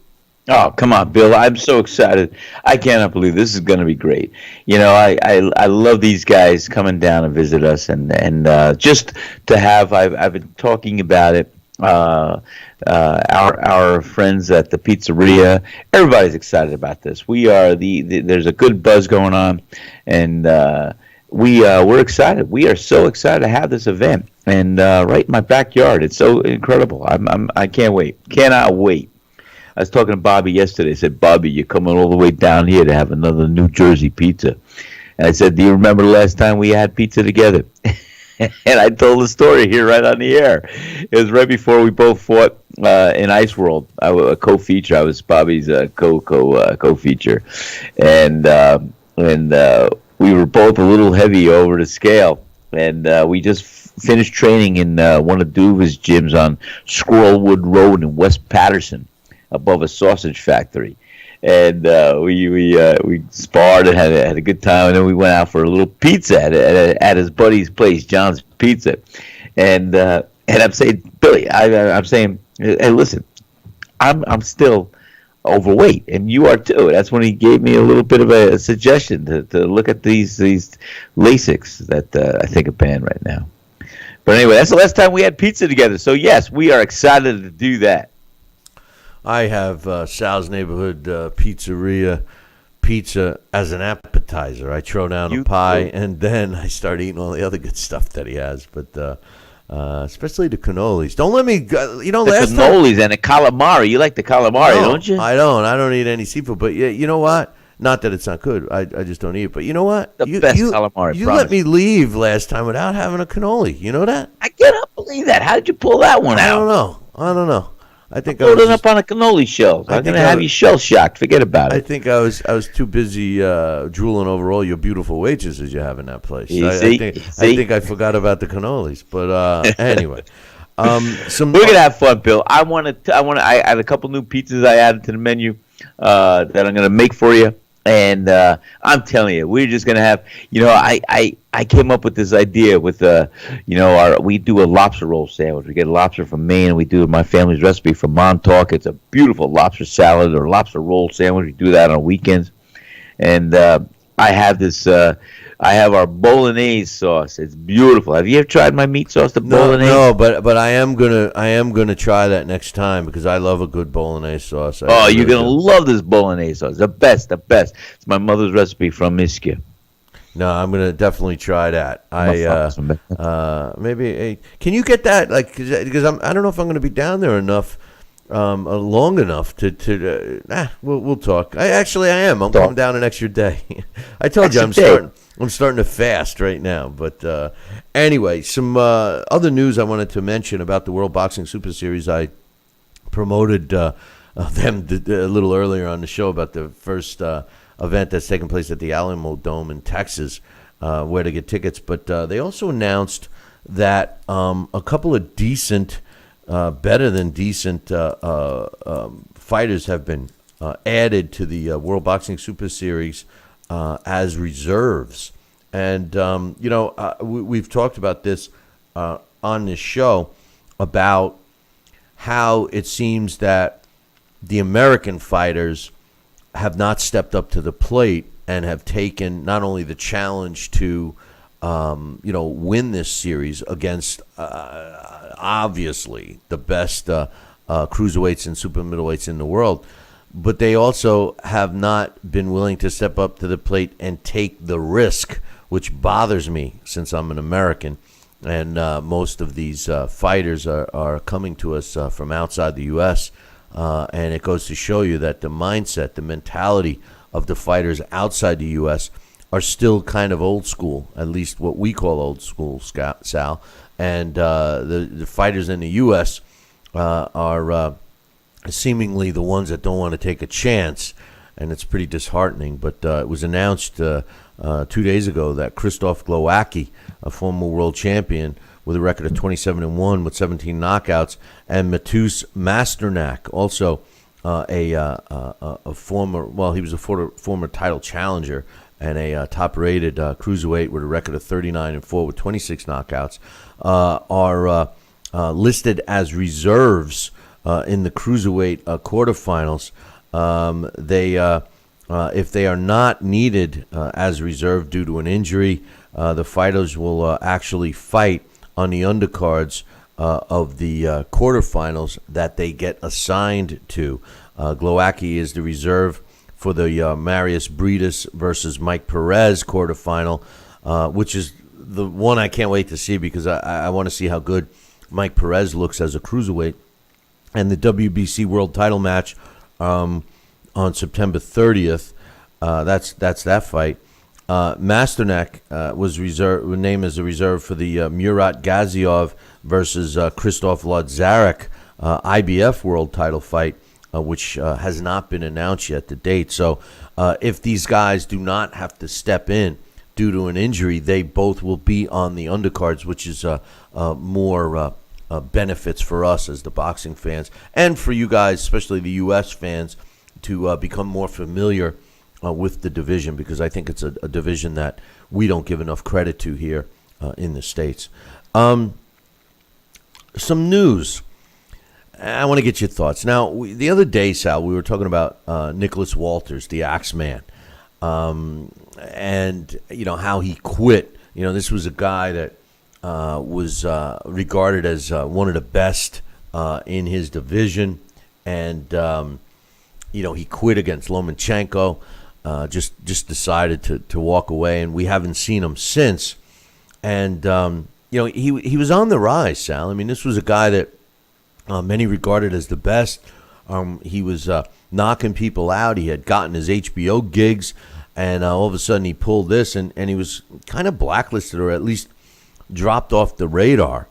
[SPEAKER 4] Oh, come on, Bill. I'm so excited. I cannot believe this is going to be great. You know, I love these guys coming down and visit us, and just to have, I've been talking about it. Our friends at the pizzeria, everybody's excited about this. There's a good buzz going on, and we're excited. We are so excited to have this event, and right in my backyard. It's so incredible. I can't wait. Cannot wait. I was talking to Bobby yesterday. I said, Bobby, you're coming all the way down here to have another New Jersey pizza. And I said, do you remember the last time we had pizza together? And I told the story here right on the air. It was right before we both fought in Ice World. I was a co-feature. I was Bobby's co-feature. And we were both a little heavy over the scale. And we just finished training in one of Duva's gyms on Squirrelwood Road in West Patterson, above a sausage factory. And we sparred and had a good time, and then we went out for a little pizza at his buddy's place, John's Pizza. And I'm saying, Billy, I'm saying, hey, listen, I'm still overweight, and you are too. That's when he gave me a little bit of a suggestion to look at these Lasix that I think are banned right now. But anyway, that's the last time we had pizza together. So yes, we are excited to do that.
[SPEAKER 3] I have Sal's Neighborhood Pizzeria pizza as an appetizer. I throw down a pie, and then I start eating all the other good stuff that he has. But especially the cannolis. Don't let me. The
[SPEAKER 4] cannolis and the calamari. You like the calamari, don't you?
[SPEAKER 3] I don't. I don't eat any seafood. But yeah, you know what? Not that it's not good. I just don't eat it. But you know what?
[SPEAKER 4] The best calamari.
[SPEAKER 3] You let me leave last time without having a cannoli. You know that?
[SPEAKER 4] I cannot believe that. How did you pull that one out?
[SPEAKER 3] I don't know. I think
[SPEAKER 4] I was up on a cannoli shell. I'm going to have you shell shocked. Forget about it.
[SPEAKER 3] I think I was too busy drooling over all your beautiful waitresses you have in that place. I think I forgot about the cannolis. But anyway,
[SPEAKER 4] we're gonna have fun, Bill. I had a couple new pizzas I added to the menu that I'm gonna make for you. And I'm telling you, we're just gonna have. I came up with this idea with we do a lobster roll sandwich. We get a lobster from Maine, and we do my family's recipe from Montauk. It's a beautiful lobster salad or lobster roll sandwich. We do that on weekends, and I have this. I have our bolognese sauce. It's beautiful. Have you ever tried my meat sauce, the bolognese?
[SPEAKER 3] No, but I am gonna try that next time because I love a good bolognese sauce.
[SPEAKER 4] You're gonna love this bolognese sauce. The best. It's my mother's recipe from Ischia.
[SPEAKER 3] No, I'm gonna definitely try that. Maybe can you get that because I don't know if I'm gonna be down there enough. Long enough to we'll talk. I am. I'm coming down an extra day. I told you I'm starting to fast right now. But anyway, some other news I wanted to mention about the World Boxing Super Series. I promoted them a little earlier on the show about the first event that's taking place at the Alamo Dome in Texas, where to get tickets. But they also announced that a couple of decent. Better than decent fighters have been added to the World Boxing Super Series as reserves. And, we've talked about this on this show about how it seems that the American fighters have not stepped up to the plate and have taken not only the challenge to win this series against obviously the best cruiserweights and super middleweights in the world, but they also have not been willing to step up to the plate and take the risk, which bothers me since I'm an American, and most of these fighters are coming to us from outside the U.S., and it goes to show you that the mindset, the mentality of the fighters outside the U.S. are still kind of old school, at least what we call old school, Sal. And the fighters in the U.S. Are seemingly the ones that don't want to take a chance, and it's pretty disheartening. But it was announced 2 days ago that Krzysztof Glowacki, a former world champion with a record of 27-1 with 17 knockouts, and Matus Masternak, also a former, well, he was a former title challenger and a top-rated cruiserweight with a record of 39-4 with 26 knockouts, are listed as reserves in the cruiserweight quarterfinals. If they are not needed as reserve due to an injury, the fighters will actually fight on the undercards of the quarterfinals that they get assigned to. Glowacki is the reserve for the Marius Briedis versus Mike Perez quarterfinal, which is the one I can't wait to see because I want to see how good Mike Perez looks as a cruiserweight. And the WBC World Title match on September 30th. That's that fight. Masternak was named as a reserve for the Murat Gaziov versus Krzysztof Lodzarek IBF World Title fight, which has not been announced yet, the date. So if these guys do not have to step in due to an injury, they both will be on the undercards, which is more benefits for us as the boxing fans, and for you guys, especially the U.S. fans, to become more familiar with the division, because I think it's a division that we don't give enough credit to here in the States. Some news. I want to get your thoughts. Now, the other day, Sal, we were talking about Nicholas Walters, the Axeman, and how he quit. This was a guy that was regarded as one of the best in his division, and he quit against Lomachenko. Just decided to walk away, and we haven't seen him since. And he was on the rise, Sal. I mean, this was a guy that many regarded as the best. He was knocking people out. He had gotten his HBO gigs, and all of a sudden he pulled this, and he was kind of blacklisted, or at least dropped off the radar.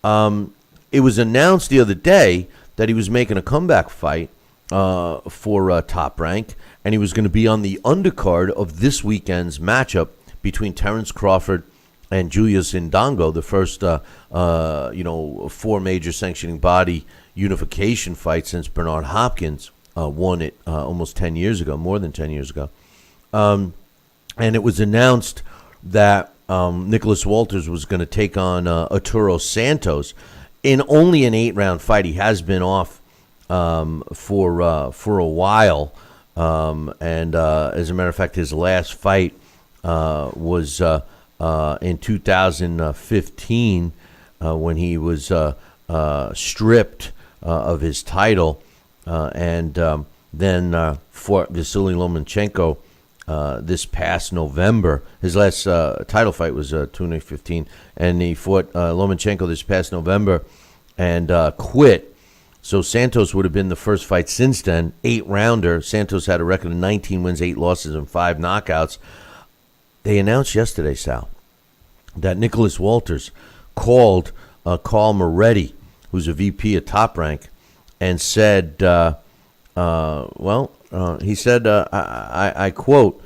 [SPEAKER 3] It was announced the other day that he was making a comeback fight for Top Rank, and he was going to be on the undercard of this weekend's matchup between Terrence Crawford and Julius Indongo, the first, 4 major sanctioning body unification fight since Bernard Hopkins won it almost 10 years ago, more than 10 years ago. And it was announced that Nicholas Walters was going to take on Arturo Santos in only an 8-round fight. He has been off for a while, and as a matter of fact, his last fight was in 2015 when he was stripped of his title, and then fought Vasily Lomachenko this past November. His last title fight was 2015, and he fought Lomachenko this past November and quit. So Santos would have been the first fight since then, 8-rounder. Santos had a record of 19 wins, 8 losses, and 5 knockouts. They announced yesterday, Sal, that Nicholas Walters called Carl Moretti, who's a VP at Top Rank, and said, he said, I quote,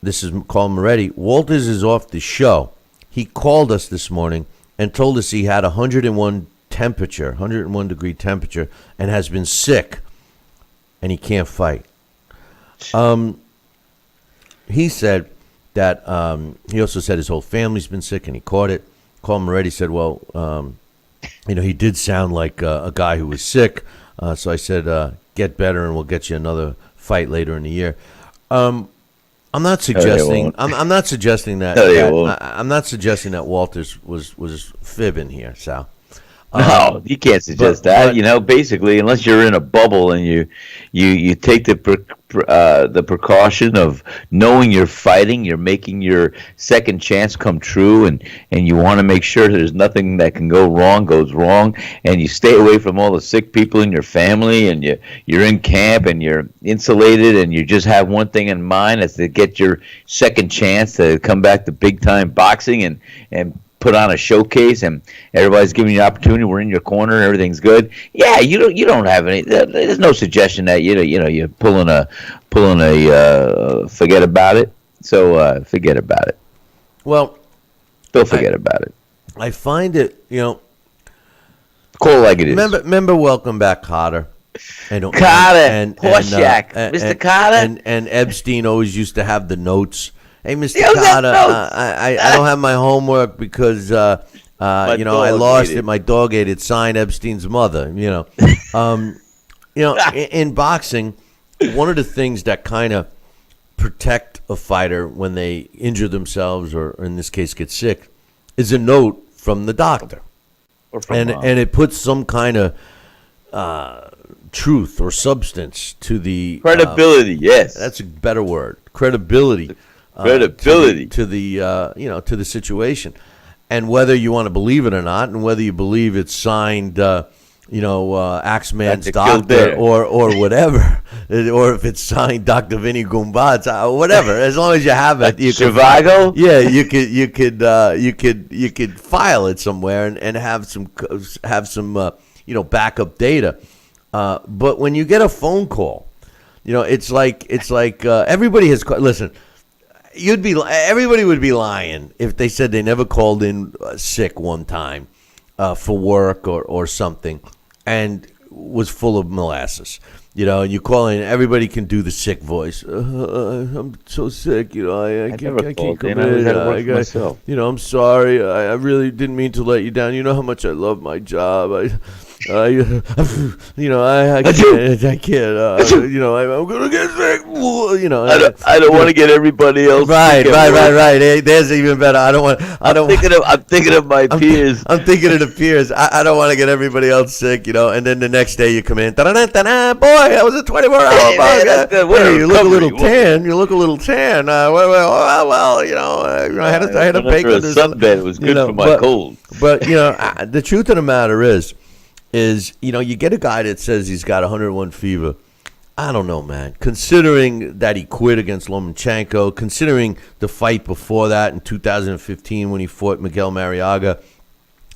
[SPEAKER 3] this is Carl Moretti, Walters is off the show. He called us this morning and told us he had 101 degree temperature, and has been sick, and he can't fight. He said that he also said his whole family's been sick, and he caught it. Carl Moretti said, he did sound like a guy who was sick, so I said, get better, and we'll get you another fight later in the year. I'm not suggesting. I'm not suggesting that. I'm not suggesting that Walters was fibbing here, Sal.
[SPEAKER 4] No, you can't suggest that. Basically, unless you're in a bubble and you take the precaution of knowing you're fighting, you're making your second chance come true, and you want to make sure there's nothing that can go wrong goes wrong, and you stay away from all the sick people in your family, and you're in camp and you're insulated, and you just have one thing in mind, is to get your second chance to come back to big time boxing and put on a showcase, and everybody's giving you an opportunity. We're in your corner, and everything's good. Yeah, you don't have any. There's no suggestion that you're pulling a forget about it. So forget about it.
[SPEAKER 3] Well,
[SPEAKER 4] don't forget about it.
[SPEAKER 3] I find it,
[SPEAKER 4] call like it is.
[SPEAKER 3] Remember Welcome Back, Kotter.
[SPEAKER 4] Kotter, Horseshack, Mr. Kotter,
[SPEAKER 3] and Epstein always used to have the notes. Hey, Mr. Kotter, I don't have my homework because I lost it. My dog ate it. Signed Epstein's mother. In boxing, one of the things that kind of protect a fighter when they injure themselves, or in this case get sick, is a note from the doctor, and it puts some kind of truth or substance to the
[SPEAKER 4] credibility. Yes,
[SPEAKER 3] that's a better word. Credibility.
[SPEAKER 4] Credibility
[SPEAKER 3] to the to the situation, and whether you want to believe it or not, and whether you believe it's signed, Axeman's doctor or whatever, or if it's signed Dr. Vinny Gumbatz, whatever. As long as you have it, you could
[SPEAKER 4] Chivago.
[SPEAKER 3] Yeah, you could file it somewhere and have some backup data. But when you get a phone call, it's like everybody has listen. Everybody would be lying if they said they never called in sick one time for work or something and was full of molasses. You call in, everybody can do the sick voice. I'm so sick, I can't come in.
[SPEAKER 4] Myself.
[SPEAKER 3] I'm sorry. I really didn't mean to let you down. You know how much I love my job. I can't. I'm gonna get sick.
[SPEAKER 4] I don't want to get everybody else.
[SPEAKER 3] Right. Hey, there's even better. I'm
[SPEAKER 4] thinking of my peers.
[SPEAKER 3] I'm thinking of the peers. I don't want to get everybody else sick. And then the next day you come in. Boy, that was a 24-hour bug. Hey, you look a little tan. I had a bacon.
[SPEAKER 4] Sunbed. It was good for my cold.
[SPEAKER 3] But the truth of the matter is you get a guy that says he's got 101 fever. I don't know, man. Considering that he quit against Lomachenko, considering the fight before that in 2015 when he fought Miguel Mariaga,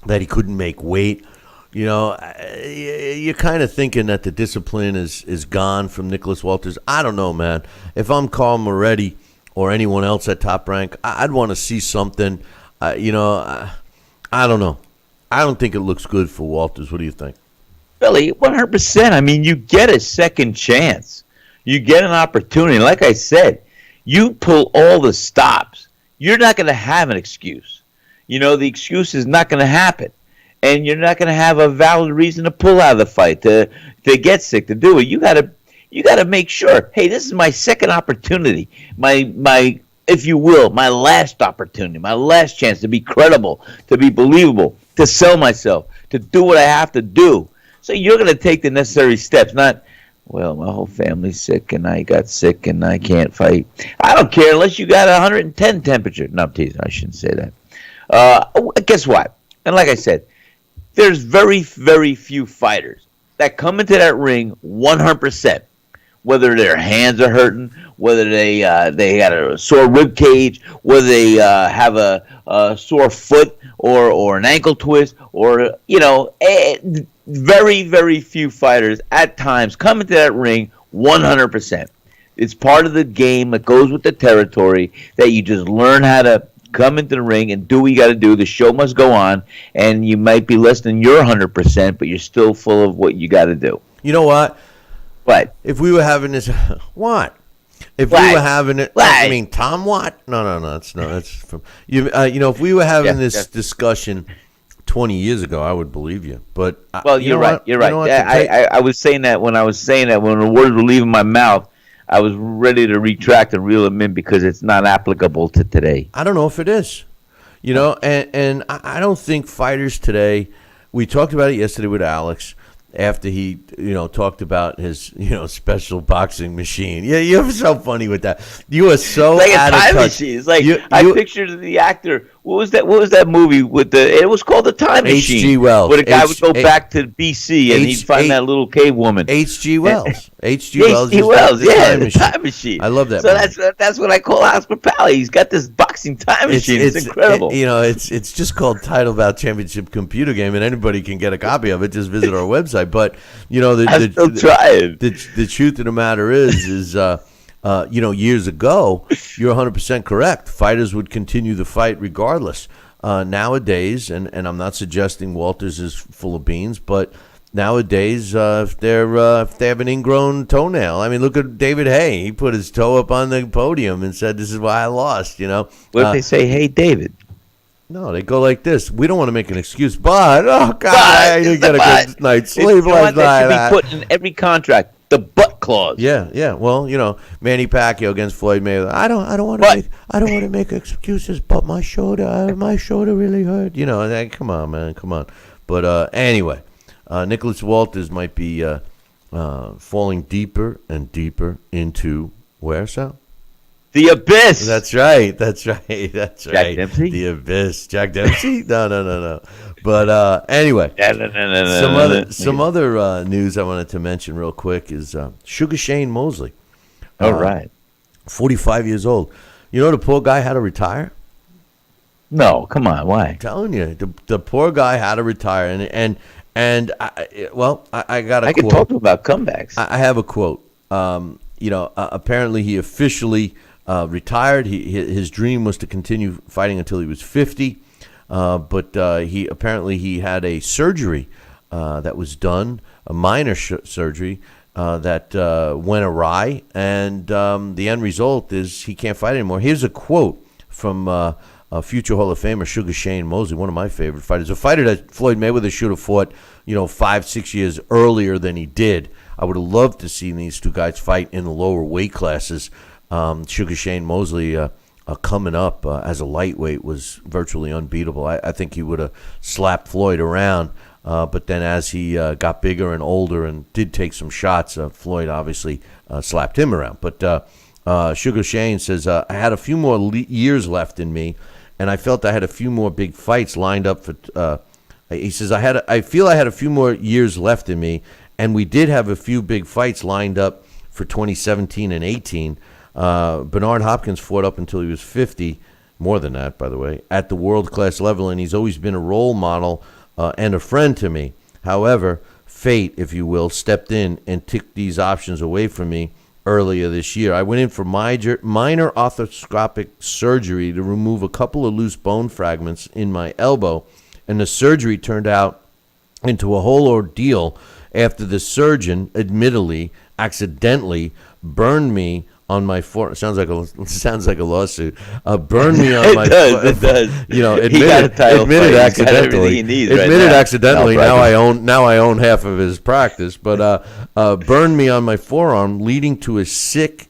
[SPEAKER 3] that he couldn't make weight, you're kind of thinking that the discipline is gone from Nicholas Walters. I don't know, man. If I'm Carl Moretti or anyone else at Top Rank, I'd want to see something. I don't know. I don't think it looks good for Walters. What do you think?
[SPEAKER 4] Billy, 100%. I mean, you get a second chance. You get an opportunity. Like I said, you pull all the stops. You're not going to have an excuse. The excuse is not going to happen. And you're not going to have a valid reason to pull out of the fight, to get sick, to do it. You got to make sure, hey, this is my second opportunity. My if you will, my last opportunity, my last chance to be credible, to be believable, to sell myself, to do what I have to do. So you're going to take the necessary steps, not, well, my whole family's sick and I got sick and I can't fight. I don't care unless you got 110 temperature. No, I'm teasing. I shouldn't say that. Guess what? And like I said, there's very, very few fighters that come into that ring 100%. Whether their hands are hurting, whether they got a sore rib cage, whether they have a sore foot or an ankle twist, or very, very few fighters at times come into that ring 100%. It's part of the game that goes with the territory, that you just learn how to come into the ring and do what you got to do. The show must go on, and you might be less than your 100%, but you're still full of what you got to do.
[SPEAKER 3] You know what?
[SPEAKER 4] What?
[SPEAKER 3] If we were having this, what? If
[SPEAKER 4] what?
[SPEAKER 3] we were having it,
[SPEAKER 4] what?
[SPEAKER 3] I mean, Tom Watt? No, that's from you. If we were having this discussion 20 years ago, I would believe you. But
[SPEAKER 4] you're right. You're right. I was saying that when the words were leaving my mouth, I was ready to retract and reel them in because it's not applicable to today.
[SPEAKER 3] I don't know if it is. And I don't think fighters today we talked about it yesterday with Alex after he, talked about his, special boxing machine. Yeah, you're so funny with that. You are so
[SPEAKER 4] like
[SPEAKER 3] out
[SPEAKER 4] a time
[SPEAKER 3] of touch.
[SPEAKER 4] machine. It's like I pictured the actor. What was that movie with the? It was called The Time Machine.
[SPEAKER 3] H.G. Wells.
[SPEAKER 4] Where the guy would go back to BC and he'd find that little cave woman.
[SPEAKER 3] H.G. Wells.
[SPEAKER 4] H.G. Wells. The Time Machine.
[SPEAKER 3] I love that.
[SPEAKER 4] So that's what I call Alex Papali. He's got this boxing time machine. It's incredible.
[SPEAKER 3] It's just called Title Bout Championship Computer Game, and anybody can get a copy of it. Just visit our website. But
[SPEAKER 4] I'm still trying.
[SPEAKER 3] The truth of the matter is years ago, you're 100% correct. Fighters would continue the fight regardless. Nowadays, and I'm not suggesting Walters is full of beans, but nowadays, if they have an ingrown toenail, I mean, look at David Hay. He put his toe up on the podium and said, "This is why I lost."
[SPEAKER 4] What if they say, "Hey, David"?
[SPEAKER 3] No, they go like this. We don't want to make an excuse, but I didn't get a good night's sleep last night.
[SPEAKER 4] That should be put in every contract. The butt clause.
[SPEAKER 3] Yeah. Well, Manny Pacquiao against Floyd Mayweather. I don't want to make excuses, but my shoulder really hurt. Come on, man, come on. But anyway, Nicholas Walters might be falling deeper and deeper into where, Sal?
[SPEAKER 4] The Abyss.
[SPEAKER 3] That's right. Jack
[SPEAKER 4] Dempsey?
[SPEAKER 3] The Abyss. Jack Dempsey? No. But anyway, some other news I wanted to mention real quick is Sugar Shane Mosley.
[SPEAKER 4] All right.
[SPEAKER 3] 45 years old. The poor guy had to retire?
[SPEAKER 4] No, come on. Why?
[SPEAKER 3] I'm telling you, the poor guy had to retire. And I got a quote.
[SPEAKER 4] I can talk about comebacks.
[SPEAKER 3] I have a quote. Apparently he officially retired. His dream was to continue fighting until he was 50. But he had a surgery that was done, a minor surgery that went awry, and the end result is he can't fight anymore. Here's a quote from a future Hall of Famer, Sugar Shane Mosley, one of my favorite fighters, a fighter that Floyd Mayweather should have fought, 5-6 years earlier than he did. I would have loved to see these two guys fight in the lower weight classes. Sugar Shane Mosley coming up as a lightweight was virtually unbeatable. I think he would have slapped Floyd around, but then as he got bigger and older and did take some shots, Floyd obviously slapped him around. But Sugar Shane says, I had a few more years left in me, and I felt I had a few more big fights lined up for. He says, I feel I had a few more years left in me, and we did have a few big fights lined up for 2017 and 18. Bernard Hopkins fought up until he was 50, more than that, by the way, at the world-class level, and he's always been a role model and a friend to me. However, fate, if you will, stepped in and took these options away from me earlier this year. I went in for minor arthroscopic surgery to remove a couple of loose bone fragments in my elbow, and the surgery turned out into a whole ordeal after the surgeon, admittedly, accidentally burned me on my forearm. Sounds like a lawsuit. Burned me on my forearm. It does. Admitted accidentally. Accidentally. Now I own half of his practice. But burned me on my forearm, leading to a sick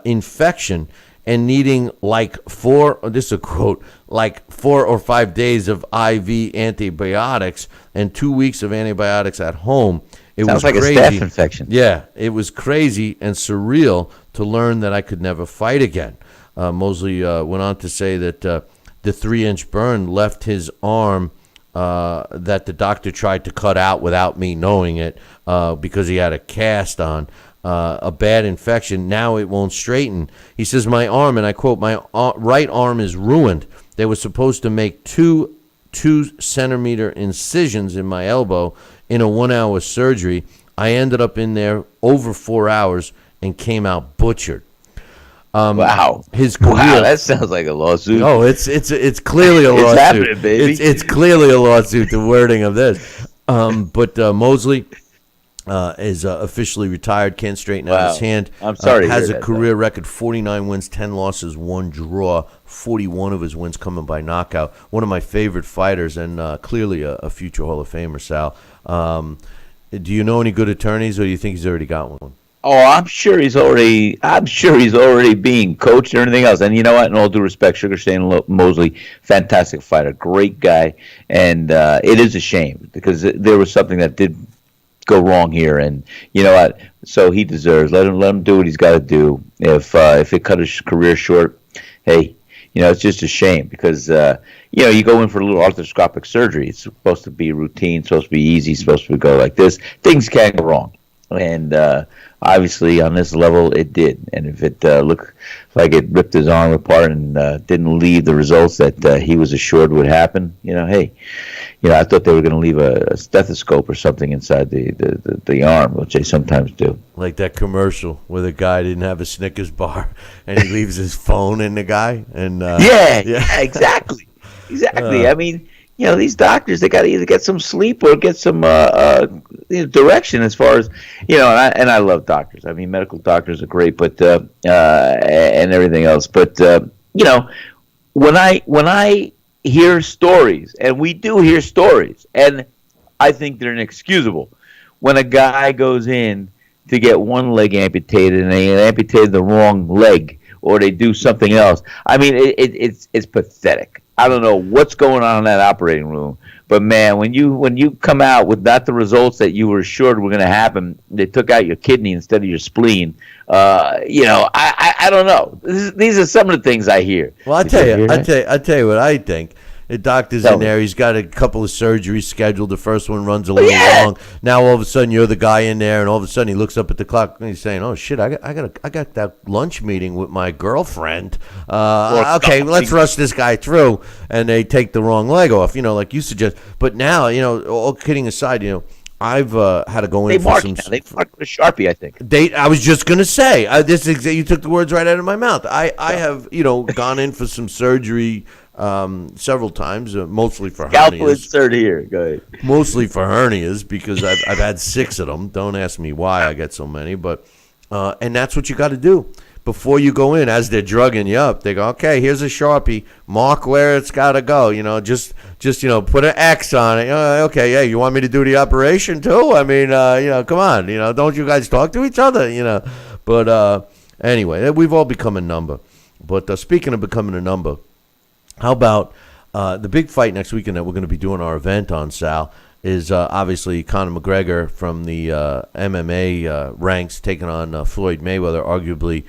[SPEAKER 3] infection and needing this is a quote, 4 or 5 days of IV antibiotics and 2 weeks of antibiotics at home. It
[SPEAKER 4] Sounds
[SPEAKER 3] was
[SPEAKER 4] like
[SPEAKER 3] crazy.
[SPEAKER 4] A staph infection.
[SPEAKER 3] Yeah, it was crazy and surreal to learn that I could never fight again. Mosley went on to say that the 3-inch burn left his arm that the doctor tried to cut out without me knowing it because he had a cast on. A bad infection. Now it won't straighten. He says, my arm, and I quote, my right arm is ruined. They were supposed to make 2 2-centimeter incisions in my elbow in a 1-hour surgery. I ended up in there over 4 hours and came out butchered.
[SPEAKER 4] Wow.
[SPEAKER 3] His career.
[SPEAKER 4] Wow, that sounds like a lawsuit.
[SPEAKER 3] Oh, it's clearly a lawsuit.
[SPEAKER 4] It's happening, baby.
[SPEAKER 3] It's clearly a lawsuit, the wording of this. But Mosley is officially retired, can't straighten out his hand.
[SPEAKER 4] I'm sorry to
[SPEAKER 3] has
[SPEAKER 4] hear
[SPEAKER 3] a
[SPEAKER 4] that,
[SPEAKER 3] career record, 49 wins, 10 losses, 1 draw, 41 of his wins coming by knockout. One of my favorite fighters and clearly a future Hall of Famer, Sal. Do you know any good attorneys, or do you think he's already got one?
[SPEAKER 4] Oh, I'm sure he's already being coached and everything else. And you know what? In all due respect, Sugar Shane Mosley, fantastic fighter, great guy, and it is a shame because there was something that did go wrong here, and you know what? So he deserves. Let him do what he's got to do. If it cut his career short, hey, it's just a shame because you go in for a little arthroscopic surgery. It's supposed to be routine, supposed to be easy, supposed to go like this. Things can go wrong. And obviously, on this level, it did. And if it looked like it ripped his arm apart and didn't leave the results that he was assured would happen, hey, I thought they were going to leave a stethoscope or something inside the arm, which they sometimes do.
[SPEAKER 3] Like that commercial where the guy didn't have a Snickers bar and he leaves his phone in the guy. And
[SPEAKER 4] yeah, exactly. I mean, these doctors, they got to either get some sleep or get some direction as far as, and I love doctors. I mean, medical doctors are great, but and everything else. But, when I hear stories, and we do hear stories, and I think they're inexcusable, when a guy goes in to get one leg amputated and they amputated the wrong leg or they do something else, I mean, it's pathetic. I don't know what's going on in that operating room, but man, when you come out with not the results that you were assured were going to happen, they took out your kidney instead of your spleen. I don't know. These are some of the things I hear.
[SPEAKER 3] Well, I tell you what I think. The doctor's in there. He's got a couple of surgeries scheduled. The first one runs a little long. Now all of a sudden you're the guy in there, and all of a sudden he looks up at the clock and he's saying, "Oh shit, I got that lunch meeting with my girlfriend. Okay, let's rush this guy through." And they take the wrong leg off, like you suggest. But now, all kidding aside, I've had to go in for some.
[SPEAKER 4] They marked with a Sharpie, I think.
[SPEAKER 3] I was just gonna say you took the words right out of my mouth. I have gone in for some surgery. Several times, mostly for hernias.
[SPEAKER 4] Insert here. Go ahead.
[SPEAKER 3] Mostly for hernias because I've had 6 of them. Don't ask me why I get so many, but and that's what you got to do before you go in. As they're drugging you up, they go, "Okay, here's a Sharpie. Mark where it's got to go. Just put an X on it. Okay, yeah, you want me to do the operation too? I mean, come on. Don't you guys talk to each other? But anyway, we've all become a number. But speaking of becoming a number. How about the big fight next weekend that we're going to be doing our event on, Sal, is obviously Conor McGregor from the MMA ranks taking on Floyd Mayweather, arguably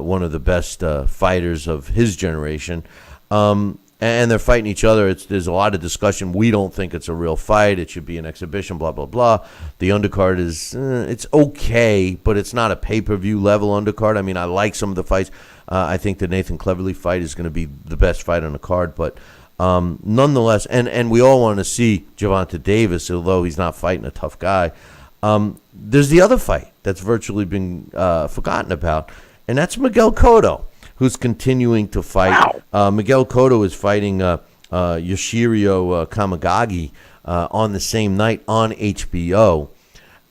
[SPEAKER 3] one of the best fighters of his generation. And they're fighting each other. There's a lot of discussion. We don't think it's a real fight. It should be an exhibition, blah, blah, blah. The undercard is it's okay, but it's not a pay-per-view level undercard. I mean, I like some of the fights. I think the Nathan Cleverly fight is going to be the best fight on the card. But nonetheless, and we all want to see Gervonta Davis, although he's not fighting a tough guy. There's the other fight that's virtually been forgotten about, and that's Miguel Cotto, who's continuing to fight. Wow. Miguel Cotto is fighting Yoshiro Kamagagi on the same night on HBO.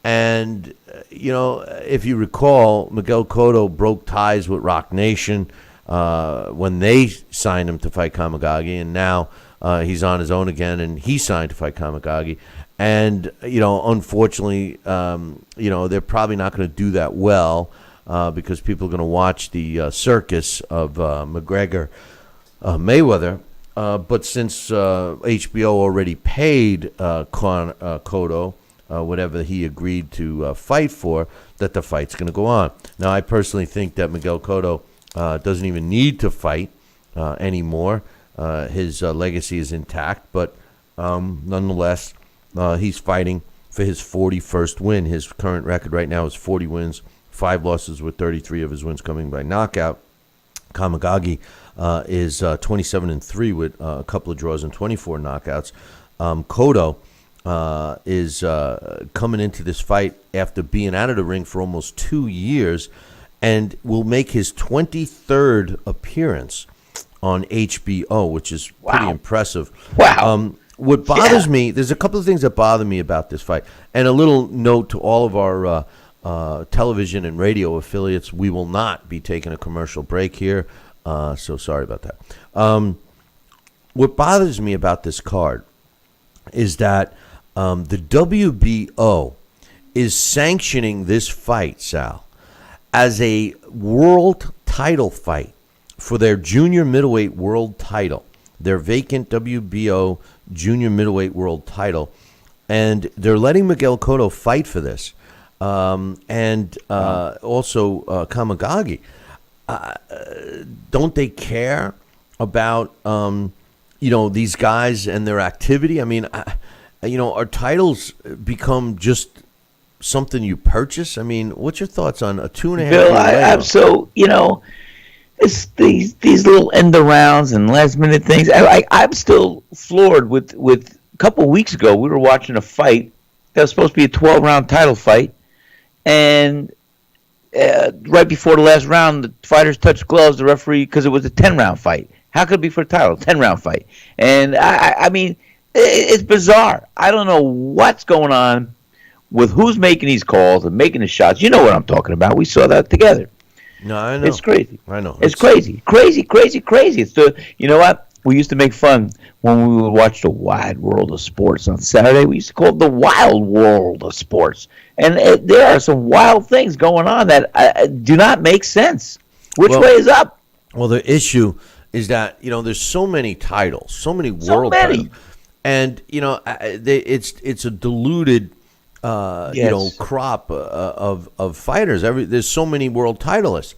[SPEAKER 3] And, if you recall, Miguel Cotto broke ties with Rock Nation when they signed him to fight Kamagagi, and now he's on his own again, and he signed to fight Kamagagi. And, unfortunately, they're probably not going to do that well because people are going to watch the circus of McGregor Mayweather. But since HBO already paid Cotto whatever he agreed to fight for, that the fight's going to go on. Now, I personally think that Miguel Cotto doesn't even need to fight anymore. His legacy is intact, but nonetheless, he's fighting for his 41st win. His current record right now is 40 wins, 5 losses, with 33 of his wins coming by knockout. Kamagagi is 27-3 with a couple of draws and 24 knockouts. Cotto is coming into this fight after being out of the ring for almost 2 years and will make his 23rd appearance on HBO, which is pretty impressive.
[SPEAKER 4] Wow.
[SPEAKER 3] What bothers me, there's a couple of things that bother me about this fight. And a little note to all of our television and radio affiliates, we will not be taking a commercial break here. So sorry about that. What bothers me about this card is that the WBO is sanctioning this fight, Sal, as a world title fight for their junior middleweight world title, their vacant WBO junior middleweight world title. And they're letting Miguel Cotto fight for this. Also Kamagagi. Don't they care about, these guys and their activity? I mean, are titles become just something you purchase? I mean, what's your thoughts on a 2.5
[SPEAKER 4] Bill,
[SPEAKER 3] year
[SPEAKER 4] I'm so, it's these little end arounds and last minute things. I'm still floored with a couple of weeks ago, we were watching a fight that was supposed to be a 12-round title fight. And right before the last round, the fighters touched gloves. The referee, because it was a 10-round fight. How could it be for a title? 10-round fight. And I mean, it's bizarre. I don't know what's going on with who's making these calls and making the shots. You know what I'm talking about. We saw that together.
[SPEAKER 3] No, I know.
[SPEAKER 4] It's crazy.
[SPEAKER 3] I know.
[SPEAKER 4] It's crazy. Crazy. It's you know what? We used to make fun when we would watch the Wide World of Sports on Saturday. We used to call it the Wild World of Sports. And there are some wild things going on that do not make sense. Which way is up?
[SPEAKER 3] Well, the issue is that, there's so many titles, so many world titles. And, it's a diluted, crop of fighters. There's so many world titleists.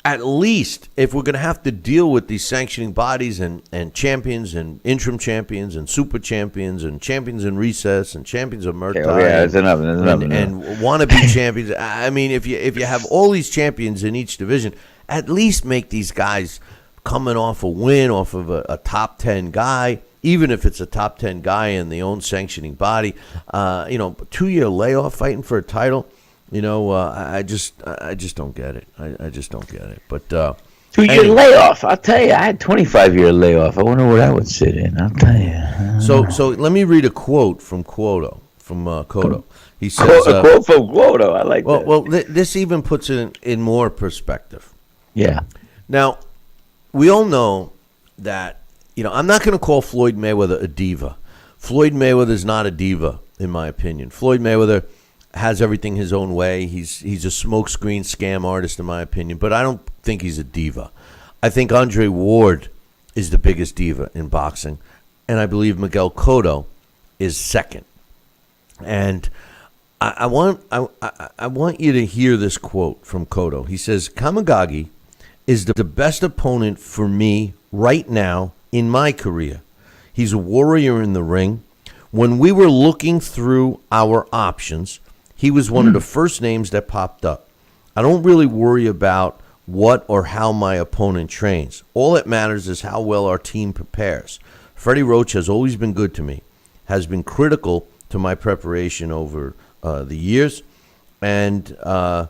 [SPEAKER 3] At least, if we're going to have to deal with these sanctioning bodies and champions and interim champions and super champions and champions in recess and champions of Muay Thai
[SPEAKER 4] that's enough.
[SPEAKER 3] And wannabe champions, I mean, if you have all these champions in each division, at least make these guys coming off a win, off of a top 10 guy, even if it's a top 10 guy in the own sanctioning body, 2-year layoff fighting for a title. I just don't get it. I just don't get it. But
[SPEAKER 4] 2-year layoff. I'll tell you, I had 25-year layoff. I wonder where that would sit in. I'll tell you.
[SPEAKER 3] So let me read a quote from Cotto. He says,
[SPEAKER 4] a quote from Cotto. I like that.
[SPEAKER 3] Well, this even puts it in more perspective.
[SPEAKER 4] Yeah.
[SPEAKER 3] Now, we all know that. I'm not going to call Floyd Mayweather a diva. Floyd Mayweather is not a diva, in my opinion. Floyd Mayweather has everything his own way. He's a smokescreen scam artist, in my opinion, but I don't think he's a diva. I think Andre Ward is the biggest diva in boxing, and I believe Miguel Cotto is second. And I want you to hear this quote from Cotto. He says, Kamagagi is the best opponent for me right now in my career. He's a warrior in the ring. When we were looking through our options, he was one of the first names that popped up. I don't really worry about what or how my opponent trains. All that matters is how well our team prepares. Freddie Roach has always been good to me, has been critical to my preparation over the years, and to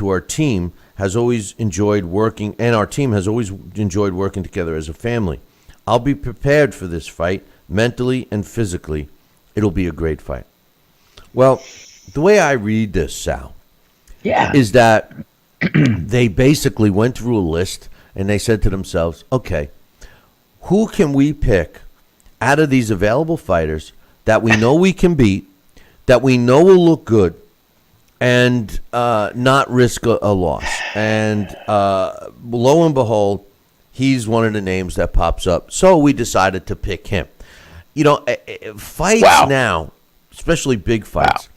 [SPEAKER 3] our team has always enjoyed working, and our team has always enjoyed working together as a family. I'll be prepared for this fight, mentally and physically. It'll be a great fight. Well, the way I read this, Sal, is that they basically went through a list and they said to themselves, okay, who can we pick out of these available fighters that we know we can beat, that we know will look good, and not risk a loss? And lo and behold, he's one of the names that pops up. So we decided to pick him. Fights now, especially big fights,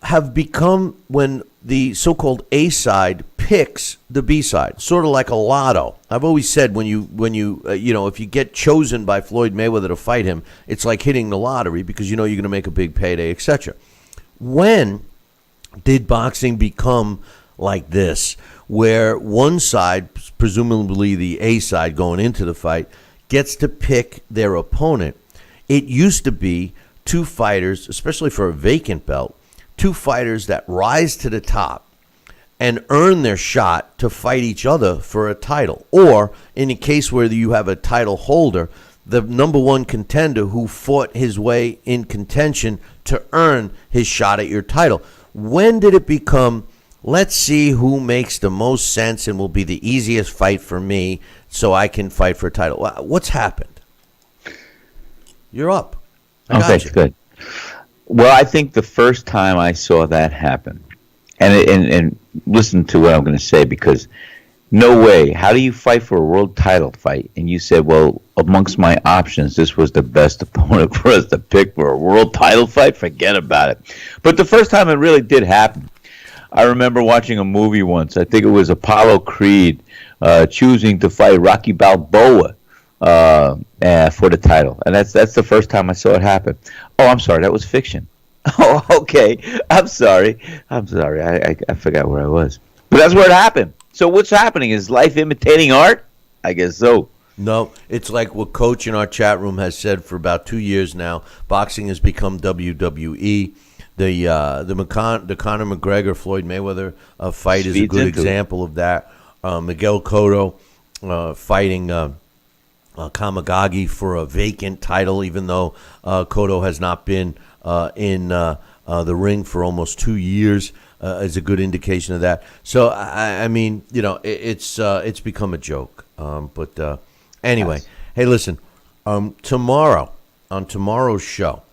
[SPEAKER 3] have become when the so-called A side picks the B side, sort of like a lotto. I've always said when you if you get chosen by Floyd Mayweather to fight him, it's like hitting the lottery because you're going to make a big payday, etc. When did boxing become like this, where one side, presumably the A side going into the fight, gets to pick their opponent? It used to be two fighters, especially for a vacant belt, two fighters that rise to the top and earn their shot to fight each other for a title. Or in a case where you have a title holder, the number one contender who fought his way in contention to earn his shot at your title. When did it become, let's see who makes the most sense and will be the easiest fight for me so I can fight for a title? What's happened? You're up.
[SPEAKER 4] Okay, good. Well, I think the first time I saw that happen, and listen to what I'm going to say, because no way. How do you fight for a world title fight? And you said, well, amongst my options, this was the best opponent for us to pick for a world title fight? Forget about it. But the first time it really did happen, I remember watching a movie once. I think it was Apollo Creed choosing to fight Rocky Balboa for the title. And that's the first time I saw it happen. Oh, I'm sorry. That was fiction. Oh, okay. I'm sorry. I forgot where I was. But that's where it happened. So what's happening? Is life imitating art? I guess so.
[SPEAKER 3] No, it's like what Coach in our chat room has said for about 2 years now. Boxing has become WWE. The Conor McGregor Floyd Mayweather fight is a good example of that. Miguel Cotto fighting Kamagagi for a vacant title, even though Cotto has not been in the ring for almost 2 years. Is a good indication of that. So I mean, it's become a joke. But anyway, yes. Hey, listen. Tomorrow on tomorrow's show,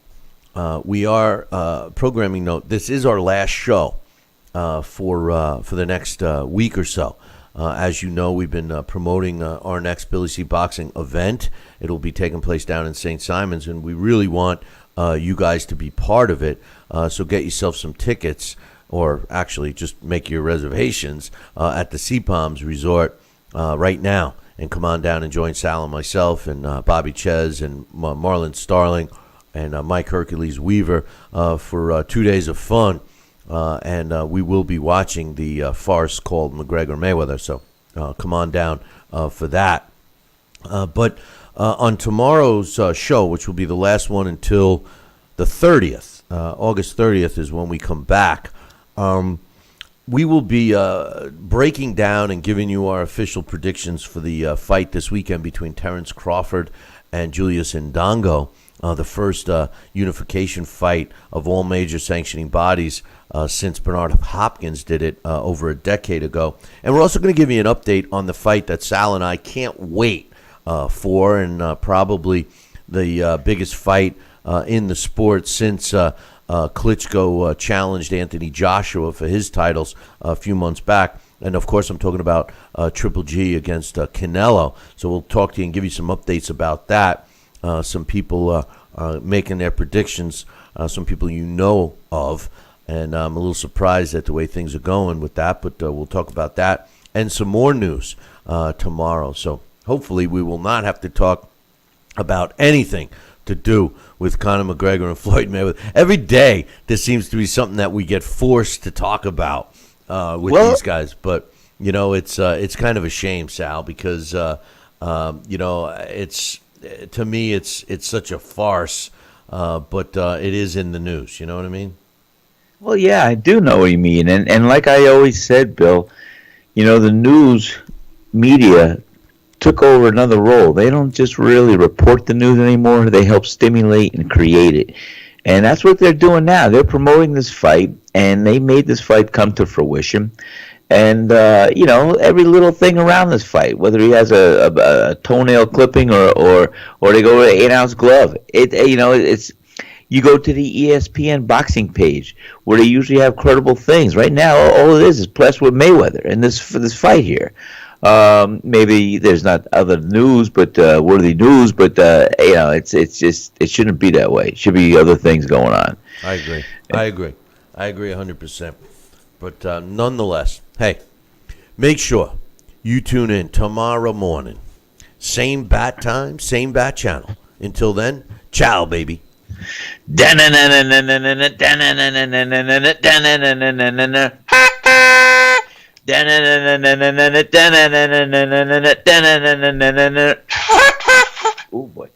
[SPEAKER 3] we are programming note. This is our last show for the next week or so. As you know, we've been promoting our next Billy C. Boxing event. It'll be taking place down in St. Simons, and we really want you guys to be part of it. So get yourself some tickets, or actually just make your reservations at the Sea Palms Resort right now, and come on down and join Sal and myself and Bobby Ches and Marlon Starling and Mike Hercules Weaver for 2 days of fun. And we will be watching the farce called McGregor-Mayweather. So come on down for that. But on tomorrow's show, which will be the last one until the 30th, August 30th is when we come back. We will be breaking down and giving you our official predictions for the fight this weekend between Terrence Crawford and Julius Indongo, the first unification fight of all major sanctioning bodies since Bernard Hopkins did it over a decade ago. And we're also going to give you an update on the fight that Sal and I can't wait for, and probably the biggest fight in the sport since Klitschko challenged Anthony Joshua for his titles a few months back. And, of course, I'm talking about Triple G against Canelo. So we'll talk to you and give you some updates about that. Some people making their predictions, some people you know of. And I'm a little surprised at the way things are going with that. But we'll talk about that and some more news tomorrow. So hopefully we will not have to talk about anything to do with Conor McGregor and Floyd Mayweather. Every day there seems to be something that we get forced to talk about with these guys. But, it's kind of a shame, Sal, because, it's to me it's such a farce, but it is in the news. You know what I mean?
[SPEAKER 4] Well, yeah, I do know what you mean. And like I always said, Bill, the news media took over another role. They don't just really report the news anymore. They help stimulate and create it. And that's what they're doing now. They're promoting this fight, and they made this fight come to fruition. And, every little thing around this fight, whether he has a toenail clipping or they go with an 8-ounce glove, it's you go to the ESPN boxing page where they usually have credible things. Right now, all it is pressed with Mayweather and for this fight here. Maybe there's not other news, but worthy news. But it's just it shouldn't be that way. It should be other things going on.
[SPEAKER 3] I agree 100%. But nonetheless, hey, make sure you tune in tomorrow morning, same bat time, same bat channel. Until then, ciao, baby.
[SPEAKER 4] Oh boy.